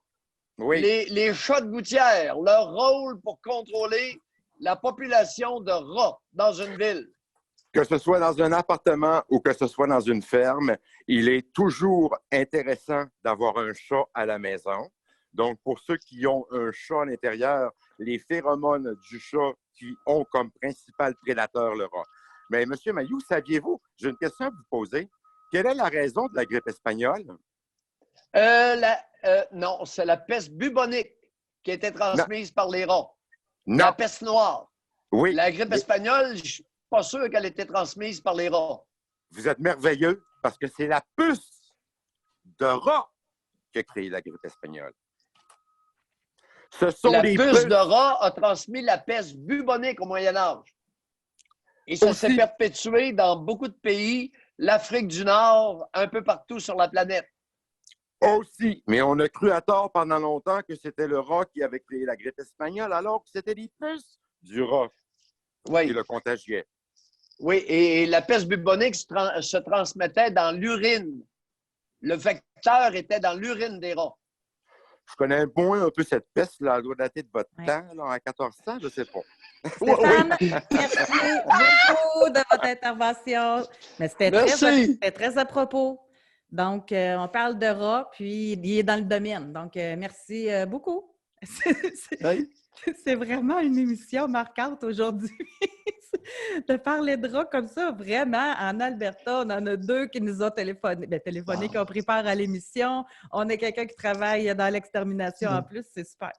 Oui. Les chats de gouttière, leur rôle pour contrôler la population de rats dans une ville. Que ce soit dans un appartement ou que ce soit dans une ferme, il est toujours intéressant d'avoir un chat à la maison. Donc, pour ceux qui ont un chat à l'intérieur, les phéromones du chat qui ont comme principal prédateur le rat. Mais M. Mailloux, saviez-vous, j'ai une question à vous poser. Quelle est la raison de la grippe espagnole? Non, c'est la peste bubonique qui a été transmise par les rats. Non. La peste noire. Oui. La grippe espagnole, je ne suis pas sûr qu'elle ait été transmise par les rats. Vous êtes merveilleux parce que c'est la puce de rat qui a créé la grippe espagnole. La puce de rat a transmis la peste bubonique au Moyen Âge. Et ça s'est perpétué dans beaucoup de pays, l'Afrique du Nord, un peu partout sur la planète. Aussi, mais on a cru à tort pendant longtemps que c'était le rat qui avait créé la grippe espagnole, alors que c'était les puces du rat qui le contagiaient. Oui, et la peste bubonique se transmettait dans l'urine. Le vecteur était dans l'urine des rats. Je connais un peu cette peste-là. Elle doit dater de votre temps, là, à 1400, je ne sais pas. Stéphane, merci beaucoup de votre intervention. Mais c'était très à propos. Donc, on parle de rats, puis il est dans le domaine. Donc, merci beaucoup. C'est vraiment une émission marquante aujourd'hui. De parler de rats comme ça, vraiment, en Alberta, on en a 2 qui nous ont téléphoné, qui ont pris part à l'émission. On a quelqu'un qui travaille dans l'extermination en plus, c'est super.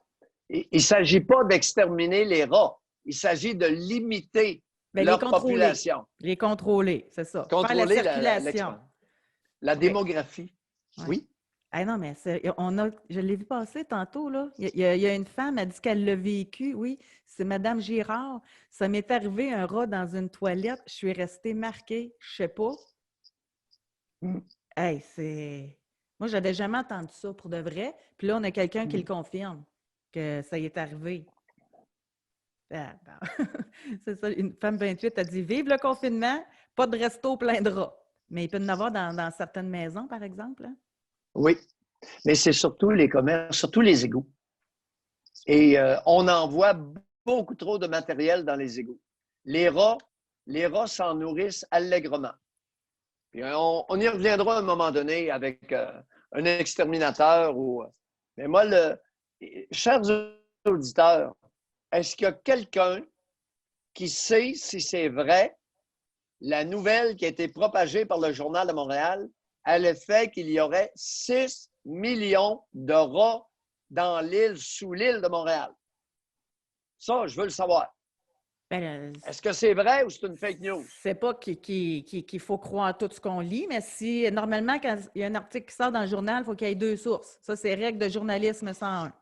Il ne s'agit pas d'exterminer les rats, il s'agit de limiter leur population. Les contrôler, c'est ça. Contrôler faire la circulation. La démographie. Ouais. Oui. Ah non, mais je l'ai vu passer tantôt, là. Il y a une femme, elle dit qu'elle l'a vécu, oui. C'est Mme Girard. Ça m'est arrivé un rat dans une toilette. Je suis restée marquée. Je sais pas. Hey, c'est... Moi, j'avais jamais entendu ça pour de vrai. Puis là, on a quelqu'un qui le confirme que ça y est arrivé. Ah, bon. C'est ça. Une femme 28 a dit « Vive le confinement, pas de resto plein de rats. » Mais il peut y en avoir dans certaines maisons, par exemple. Hein? Oui, mais c'est surtout les commerces, surtout les égouts. Et on envoie beaucoup trop de matériel dans les égouts. Les rats s'en nourrissent allègrement. Puis on y reviendra à un moment donné avec un exterminateur. Mais moi, chers auditeurs, est-ce qu'il y a quelqu'un qui sait si c'est vrai la nouvelle qui a été propagée par le Journal de Montréal à l'effet qu'il y aurait 6 millions de rats dans l'île, sous l'île de Montréal? Ça, je veux le savoir. Est-ce que c'est vrai ou c'est une fake news? C'est pas qu'il faut croire tout ce qu'on lit, mais si normalement, quand il y a un article qui sort dans le journal, il faut qu'il y ait 2 sources. Ça, c'est règle de journalisme 101.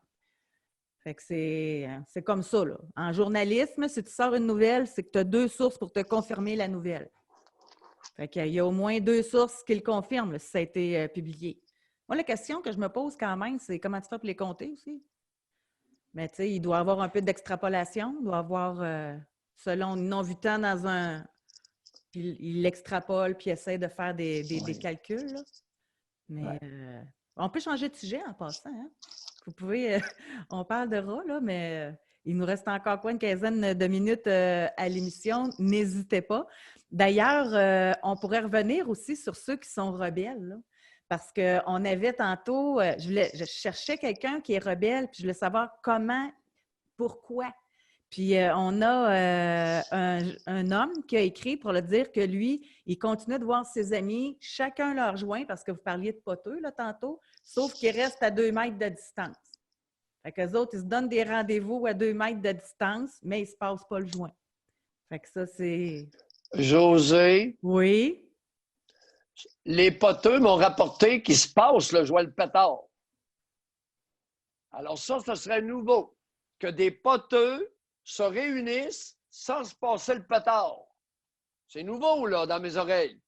Fait que c'est comme ça, là. En journalisme, si tu sors une nouvelle, c'est que tu as 2 sources pour te confirmer la nouvelle. Fait qu'il y a au moins 2 sources qui le confirment, là, si ça a été publié. Moi, la question que je me pose quand même, c'est comment tu fais pour les compter aussi? Mais tu sais, il doit y avoir un peu d'extrapolation. Il doit y avoir, selon non-vutant dans un... Il l'extrapole puis essaie de faire des calculs, là. Mais on peut changer de sujet en passant, hein? Vous pouvez... on parle de rats, là, mais il nous reste encore quoi, une quinzaine de minutes à l'émission. N'hésitez pas. D'ailleurs, on pourrait revenir aussi sur ceux qui sont rebelles, là. Parce qu'on avait tantôt, je cherchais quelqu'un qui est rebelle, puis je voulais savoir comment, pourquoi. Puis on a un homme qui a écrit pour le dire que lui, il continue de voir ses amis, chacun leur joint, parce que vous parliez de poteux là tantôt, sauf qu'ils restent à 2 mètres de distance. Fait qu'eux autres, ils se donnent des rendez-vous à 2 mètres de distance, mais ils ne se passent pas le joint. Fait que ça, c'est... José? Oui? Les poteux m'ont rapporté qu'ils se passent le joint le pétard. Alors ça, ce serait nouveau, que des poteux se réunissent sans se passer le pétard. C'est nouveau, là, dans mes oreilles.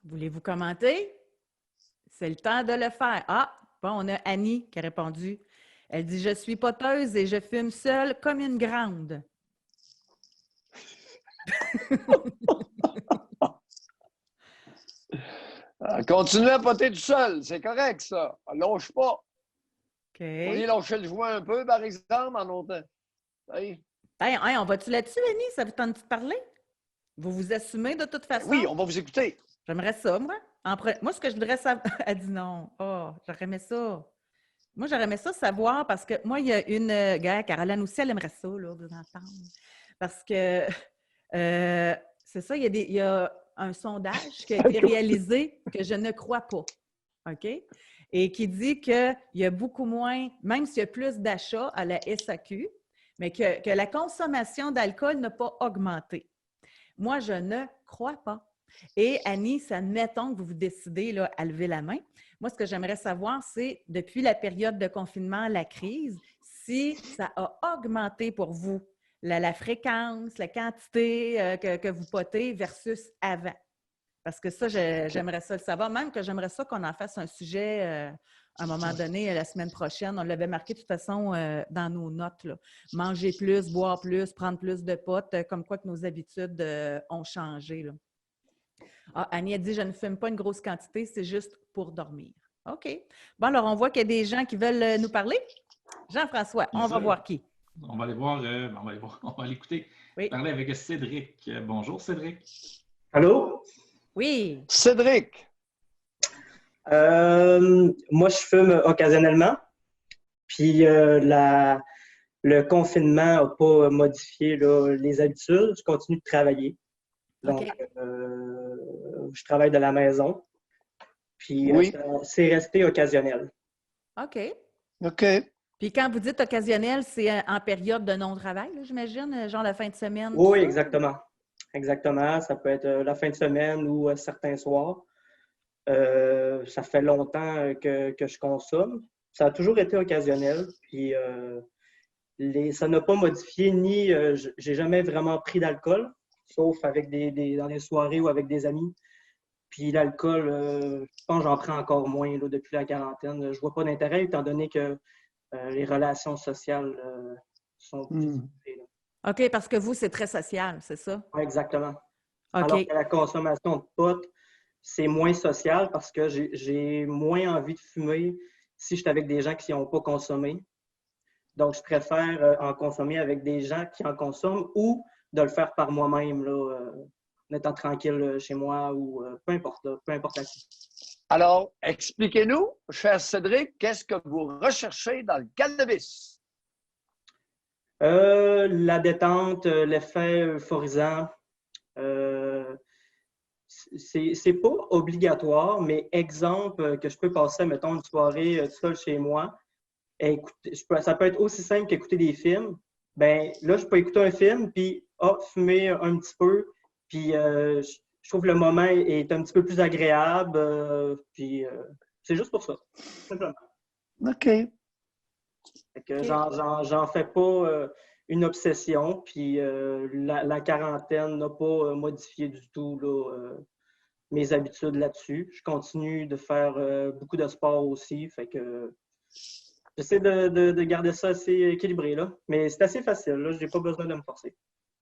Voulez-vous commenter? C'est le temps de le faire. Ah, bon, on a Annie qui a répondu. Elle dit « Je suis poteuse et je fume seule comme une grande. » Continuez à poter tout seul, c'est correct, ça. Lâche pas. OK. Vous pourriez lâcher le joint un peu, par exemple, en autant. Hey. Hey, on va-tu là-dessus, Annie? Ça vous tente de parler? Vous vous assumez de toute façon? Oui, on va vous écouter. J'aimerais ça, moi. Moi, ce que je voudrais savoir... Elle dit non. Oh, j'aurais aimé ça. Moi, j'aurais aimé ça savoir parce que moi, il y a une... gars, Caroline aussi, elle aimerait ça, là, vous entendre. Parce que... c'est ça, il y a un sondage qui a été réalisé que je ne crois pas, OK? Et qui dit qu'il y a beaucoup moins, même s'il y a plus d'achats à la SAQ, mais que la consommation d'alcool n'a pas augmenté. Moi, je ne crois pas. Et Annie, admettons que vous vous décidez là, à lever la main. Moi, ce que j'aimerais savoir, c'est, depuis la période de confinement, la crise, si ça a augmenté pour vous la fréquence, la quantité que vous potez versus avant. Parce que ça, j'aimerais ça le savoir. Même que j'aimerais ça qu'on en fasse un sujet à un moment donné, la semaine prochaine. On l'avait marqué de toute façon dans nos notes, là. Manger plus, boire plus, prendre plus de potes, comme quoi que nos habitudes ont changé, là. Ah, Annie a dit « Je ne fume pas une grosse quantité, c'est juste pour dormir. » OK. Bon, alors on voit qu'il y a des gens qui veulent nous parler. Jean-François, on va voir qui. On va aller voir, on va l'écouter. Oui. Parler avec Cédric. Bonjour, Cédric. Allô? Oui. Cédric. Moi, je fume occasionnellement. Puis le confinement n'a pas modifié là, les habitudes. Je continue de travailler. Donc, OK. je travaille de la maison. Puis Oui. c'est resté occasionnel. OK. OK. Puis quand vous dites occasionnel, c'est en période de non-travail, là, j'imagine, genre la fin de semaine? Oui, exactement. Exactement. Ça peut être la fin de semaine ou certains soirs. Ça fait longtemps que je consomme. Ça a toujours été occasionnel. Puis ça n'a pas modifié ni... j'ai jamais vraiment pris d'alcool, sauf avec dans les soirées ou avec des amis. Puis l'alcool, je pense que j'en prends encore moins là, depuis la quarantaine. Je vois pas d'intérêt étant donné que les relations sociales sont plus difficiles. OK, parce que vous, c'est très social, c'est ça? Oui, exactement. OK. Alors que la consommation de pot, c'est moins social parce que j'ai moins envie de fumer si je suis avec des gens qui n'ont pas consommé. Donc, je préfère en consommer avec des gens qui en consomment ou de le faire par moi-même là, en étant tranquille chez moi ou peu importe, là, peu importe la situation. Alors, expliquez-nous, cher Cédric, qu'est-ce que vous recherchez dans le cannabis? La détente, l'effet euphorisant, c'est pas obligatoire, mais exemple que je peux passer, mettons, une soirée seule chez moi, et écouter, ça peut être aussi simple qu'écouter des films. Ben là, je peux écouter un film, puis fumer un petit peu, puis je trouve que le moment est un petit peu plus agréable, puis c'est juste pour ça, simplement. OK. Fait que j'en fais pas une obsession, puis la quarantaine n'a pas modifié du tout là, mes habitudes là-dessus. Je continue de faire beaucoup de sport aussi, fait que j'essaie de garder ça assez équilibré, là. Mais c'est assez facile, là. Je n'ai pas besoin de me forcer.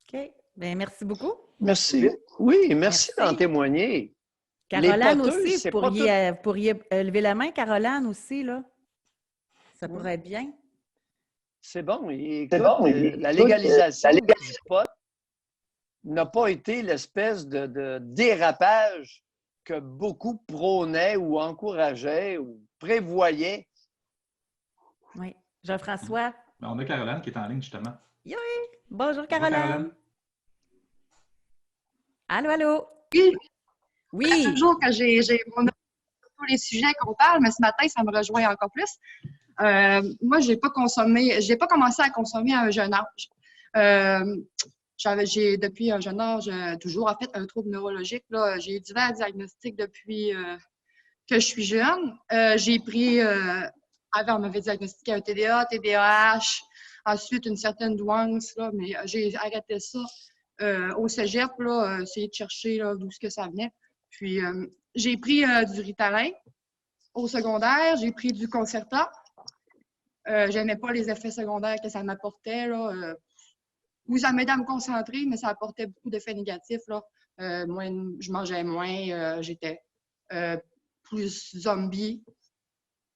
OK. Bien, merci beaucoup. Merci. Oui, merci d'en Merci. témoigner. Caroline poteuses, aussi, c'est vous pas pourriez lever la main, Caroline aussi, là. Ça pourrait être bien. C'est bon. Écoute, la légalisation du pot n'a pas été l'espèce de dérapage que beaucoup prônaient ou encourageaient ou prévoyaient. Oui. Jean-François. Ben, on a Caroline qui est en ligne, justement. Bonjour, Bonjour, Caroline. Allô, allô? Oui. Oui. Toujours que j'ai mon opinion sur tous les sujets qu'on parle, mais ce matin, ça me rejoint encore plus. Moi, j'ai pas commencé à consommer à un jeune âge. Depuis un jeune âge, toujours en fait un trouble neurologique. Là, j'ai eu divers diagnostics depuis que je suis jeune. J'ai pris, avant, on m'avait diagnostiqué un TDA, TDAH, ensuite une certaine douance, là, mais j'ai arrêté ça au cégep, là, essayer de chercher d'où ce que ça venait. Puis, j'ai pris du Ritalin au secondaire, j'ai pris du Concerta. J'aimais pas les effets secondaires que ça m'apportait, là. Oui, ça m'aidait à me concentrer, mais ça apportait beaucoup d'effets négatifs, là. Je mangeais moins, j'étais plus zombie.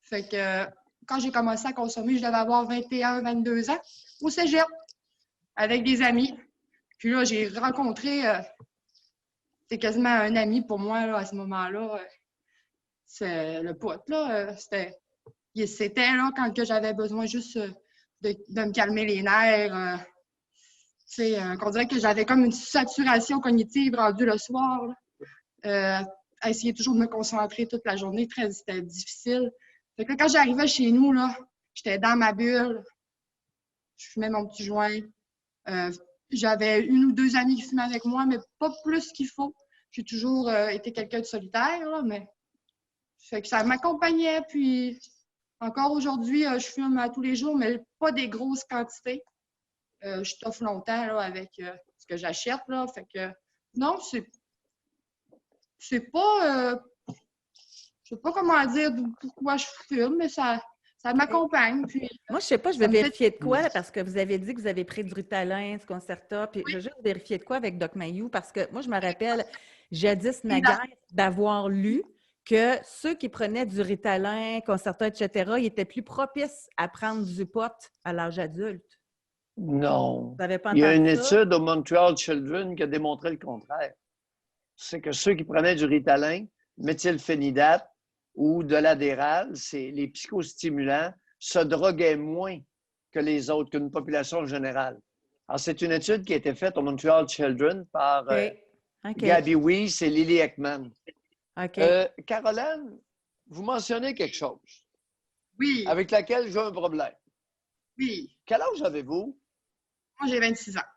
Fait que quand j'ai commencé à consommer, je devais avoir 21, 22 ans au cégep avec des amis. Puis là, j'ai rencontré, c'était quasiment un ami pour moi là, à ce moment-là. C'est le pote, là. C'était là quand j'avais besoin juste de me calmer les nerfs. On dirait que j'avais comme une saturation cognitive rendue le soir. Là. À essayer toujours de me concentrer toute la journée, c'était difficile. Fait que là, quand j'arrivais chez nous, là, j'étais dans ma bulle. Je fumais mon petit joint. J'avais une ou deux amis qui fumaient avec moi, mais pas plus qu'il faut. J'ai toujours été quelqu'un de solitaire, là, mais fait que ça m'accompagnait. Puis encore aujourd'hui, je fume à tous les jours, mais pas des grosses quantités. Je t'offre longtemps là, avec ce que j'achète. Là, fait que non, c'est pas. Je sais pas comment dire pourquoi je fume, mais ça m'accompagne. Puis, moi, je sais pas, je vais vérifier de quoi, là, parce que vous avez dit que vous avez pris du Ritalin, du Concerta, puis je vais juste vérifier de quoi avec Doc Mayou, parce que moi, je me rappelle, jadis naguère, d'avoir lu que ceux qui prenaient du Ritalin, Concerta, etc., ils étaient plus propices à prendre du pot à l'âge adulte. Non. Vous n'avez pas Il y a entendu une ça? étude au Montreal Children qui a démontré le contraire. C'est que ceux qui prenaient du Ritalin, méthylphénidate ou de l'Adderall, c'est les psychostimulants, se droguaient moins que les autres, qu'une population générale. Alors, c'est une étude qui a été faite au Montreal Children par Gabby Weiss et Lily Ekman. Caroline, vous mentionnez quelque chose. Oui. Avec laquelle j'ai un problème. Oui. Quel âge avez-vous? Moi, j'ai 26 ans.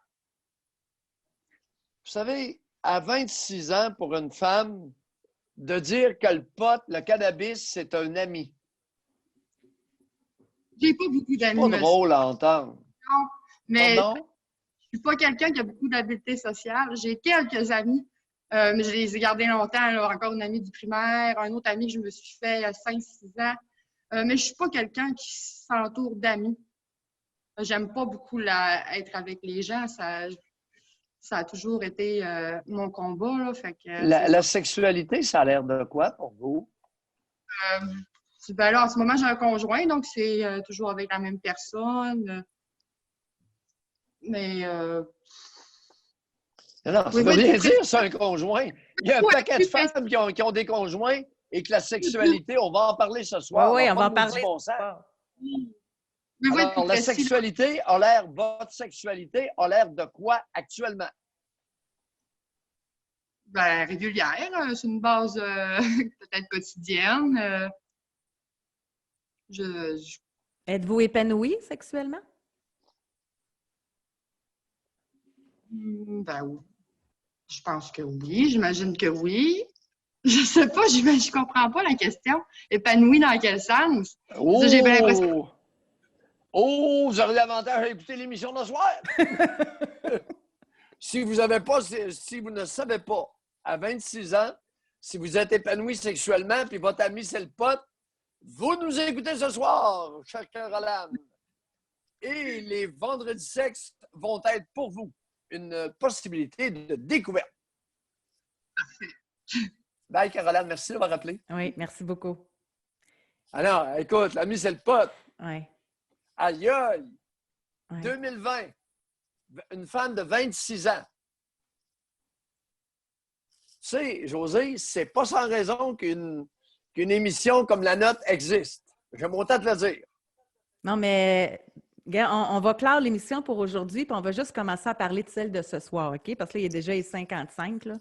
Vous savez, à 26 ans, pour une femme, de dire que le pot, le cannabis, c'est un ami. J'ai pas beaucoup d'amis. C'est pas drôle à entendre. Non, mais Pardon? je suis pas quelqu'un qui a beaucoup d'habiletés sociales. J'ai quelques amis, mais je les ai gardés longtemps. Là. Encore une amie du primaire, un autre ami que je me suis fait il y a 5-6 ans. Mais je suis pas quelqu'un qui s'entoure d'amis. J'aime pas beaucoup être avec les gens. Ça a toujours été mon combat. Là, fait que, la sexualité, ça a l'air de quoi pour vous? Ben là, en ce moment, j'ai un conjoint, donc c'est toujours avec la même personne. Mais Non, ça Oui, veut oui, rien c'est dire, c'est un conjoint. Il y a un paquet de femmes qui ont des conjoints et que la sexualité, on va en parler ce soir. Oui, on va en pas de parler. maudit bon sens. Oui, oui, Alors, plus la précis, là. sexualité votre sexualité a l'air de quoi actuellement? Ben, régulière, c'est une base peut-être quotidienne. Je- Êtes-vous épanoui sexuellement? Ben, oui. Je pense que oui, j'imagine que oui. Je sais pas, je comprends pas la question. Épanoui dans quel sens? J'ai bien l'impression. Oh, vous aurez l'avantage à écouter l'émission de ce soir. Si vous ne savez pas, à 26 ans, si vous êtes épanoui sexuellement puis votre ami c'est le pote, vous nous écoutez ce soir, cher Caroline. Et les vendredis sexe vont être pour vous une possibilité de découverte. Bye, Caroline. Merci d'avoir rappelé. Oui, merci beaucoup. Alors, écoute, l'ami, c'est le pote. Oui. Aïe, aïe. Ouais. 2020. Une femme de 26 ans. Tu sais, José, c'est pas sans raison qu'une émission comme la nôtre existe. J'aime autant te le dire. Non, mais on va clore l'émission pour aujourd'hui, puis on va juste commencer à parler de celle de ce soir, OK? Parce que là, il y a déjà les 55, là.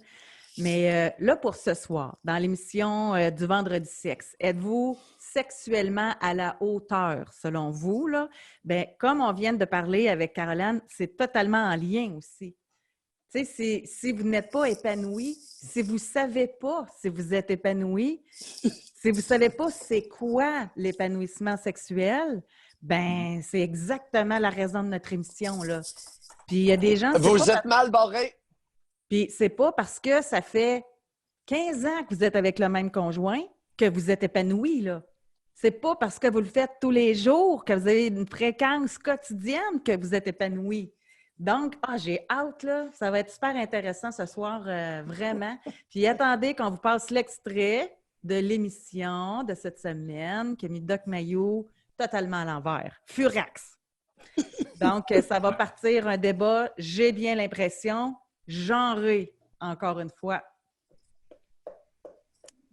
Mais là, pour ce soir, dans l'émission du Vendredi sexe, êtes-vous sexuellement à la hauteur, selon vous, là? Bien, comme on vient de parler avec Caroline, c'est totalement en lien aussi. Tu sais, si vous n'êtes pas épanoui, si vous ne savez pas si vous êtes épanoui, si vous ne savez pas c'est quoi l'épanouissement sexuel, ben c'est exactement la raison de notre émission, là. Puis il y a des gens... Vous êtes mal barré. Puis c'est pas parce que ça fait 15 ans que vous êtes avec le même conjoint que vous êtes épanoui, là. C'est pas parce que vous le faites tous les jours, que vous avez une fréquence quotidienne que vous êtes épanoui. Donc, j'ai hâte, là. Ça va être super intéressant ce soir, vraiment. Puis attendez qu'on vous passe l'extrait de l'émission de cette semaine qui a mis Doc Mayou totalement à l'envers. Furax. Donc, ça va partir un débat, j'ai bien l'impression, genré, encore une fois.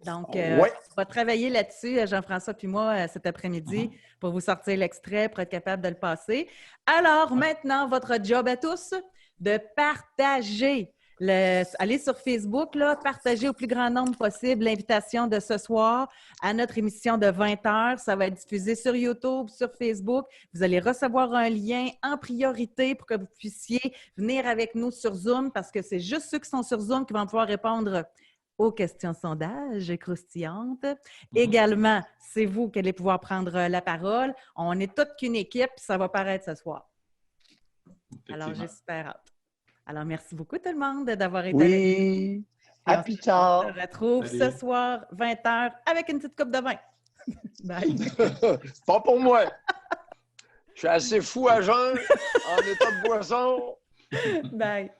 Donc, on va travailler là-dessus, Jean-François puis moi, cet après-midi, pour vous sortir l'extrait, pour être capable de le passer. Alors, maintenant, votre job à tous, de partager. Allez sur Facebook, là, partagez au plus grand nombre possible l'invitation de ce soir à notre émission de 20h. Ça va être diffusé sur YouTube, sur Facebook. Vous allez recevoir un lien en priorité pour que vous puissiez venir avec nous sur Zoom parce que c'est juste ceux qui sont sur Zoom qui vont pouvoir répondre aux questions sondage croustillantes. Également, c'est vous qui allez pouvoir prendre la parole. On est toute qu'une équipe, ça va paraître ce soir. Alors, j'ai super hâte. Alors, merci beaucoup tout le monde d'avoir été avec nous. À plus tard. On se retrouve ce soir, 20h, avec une petite coupe de vin. Bye. Pas pour moi. Je suis assez fou à jeun, en état de boisson. Bye.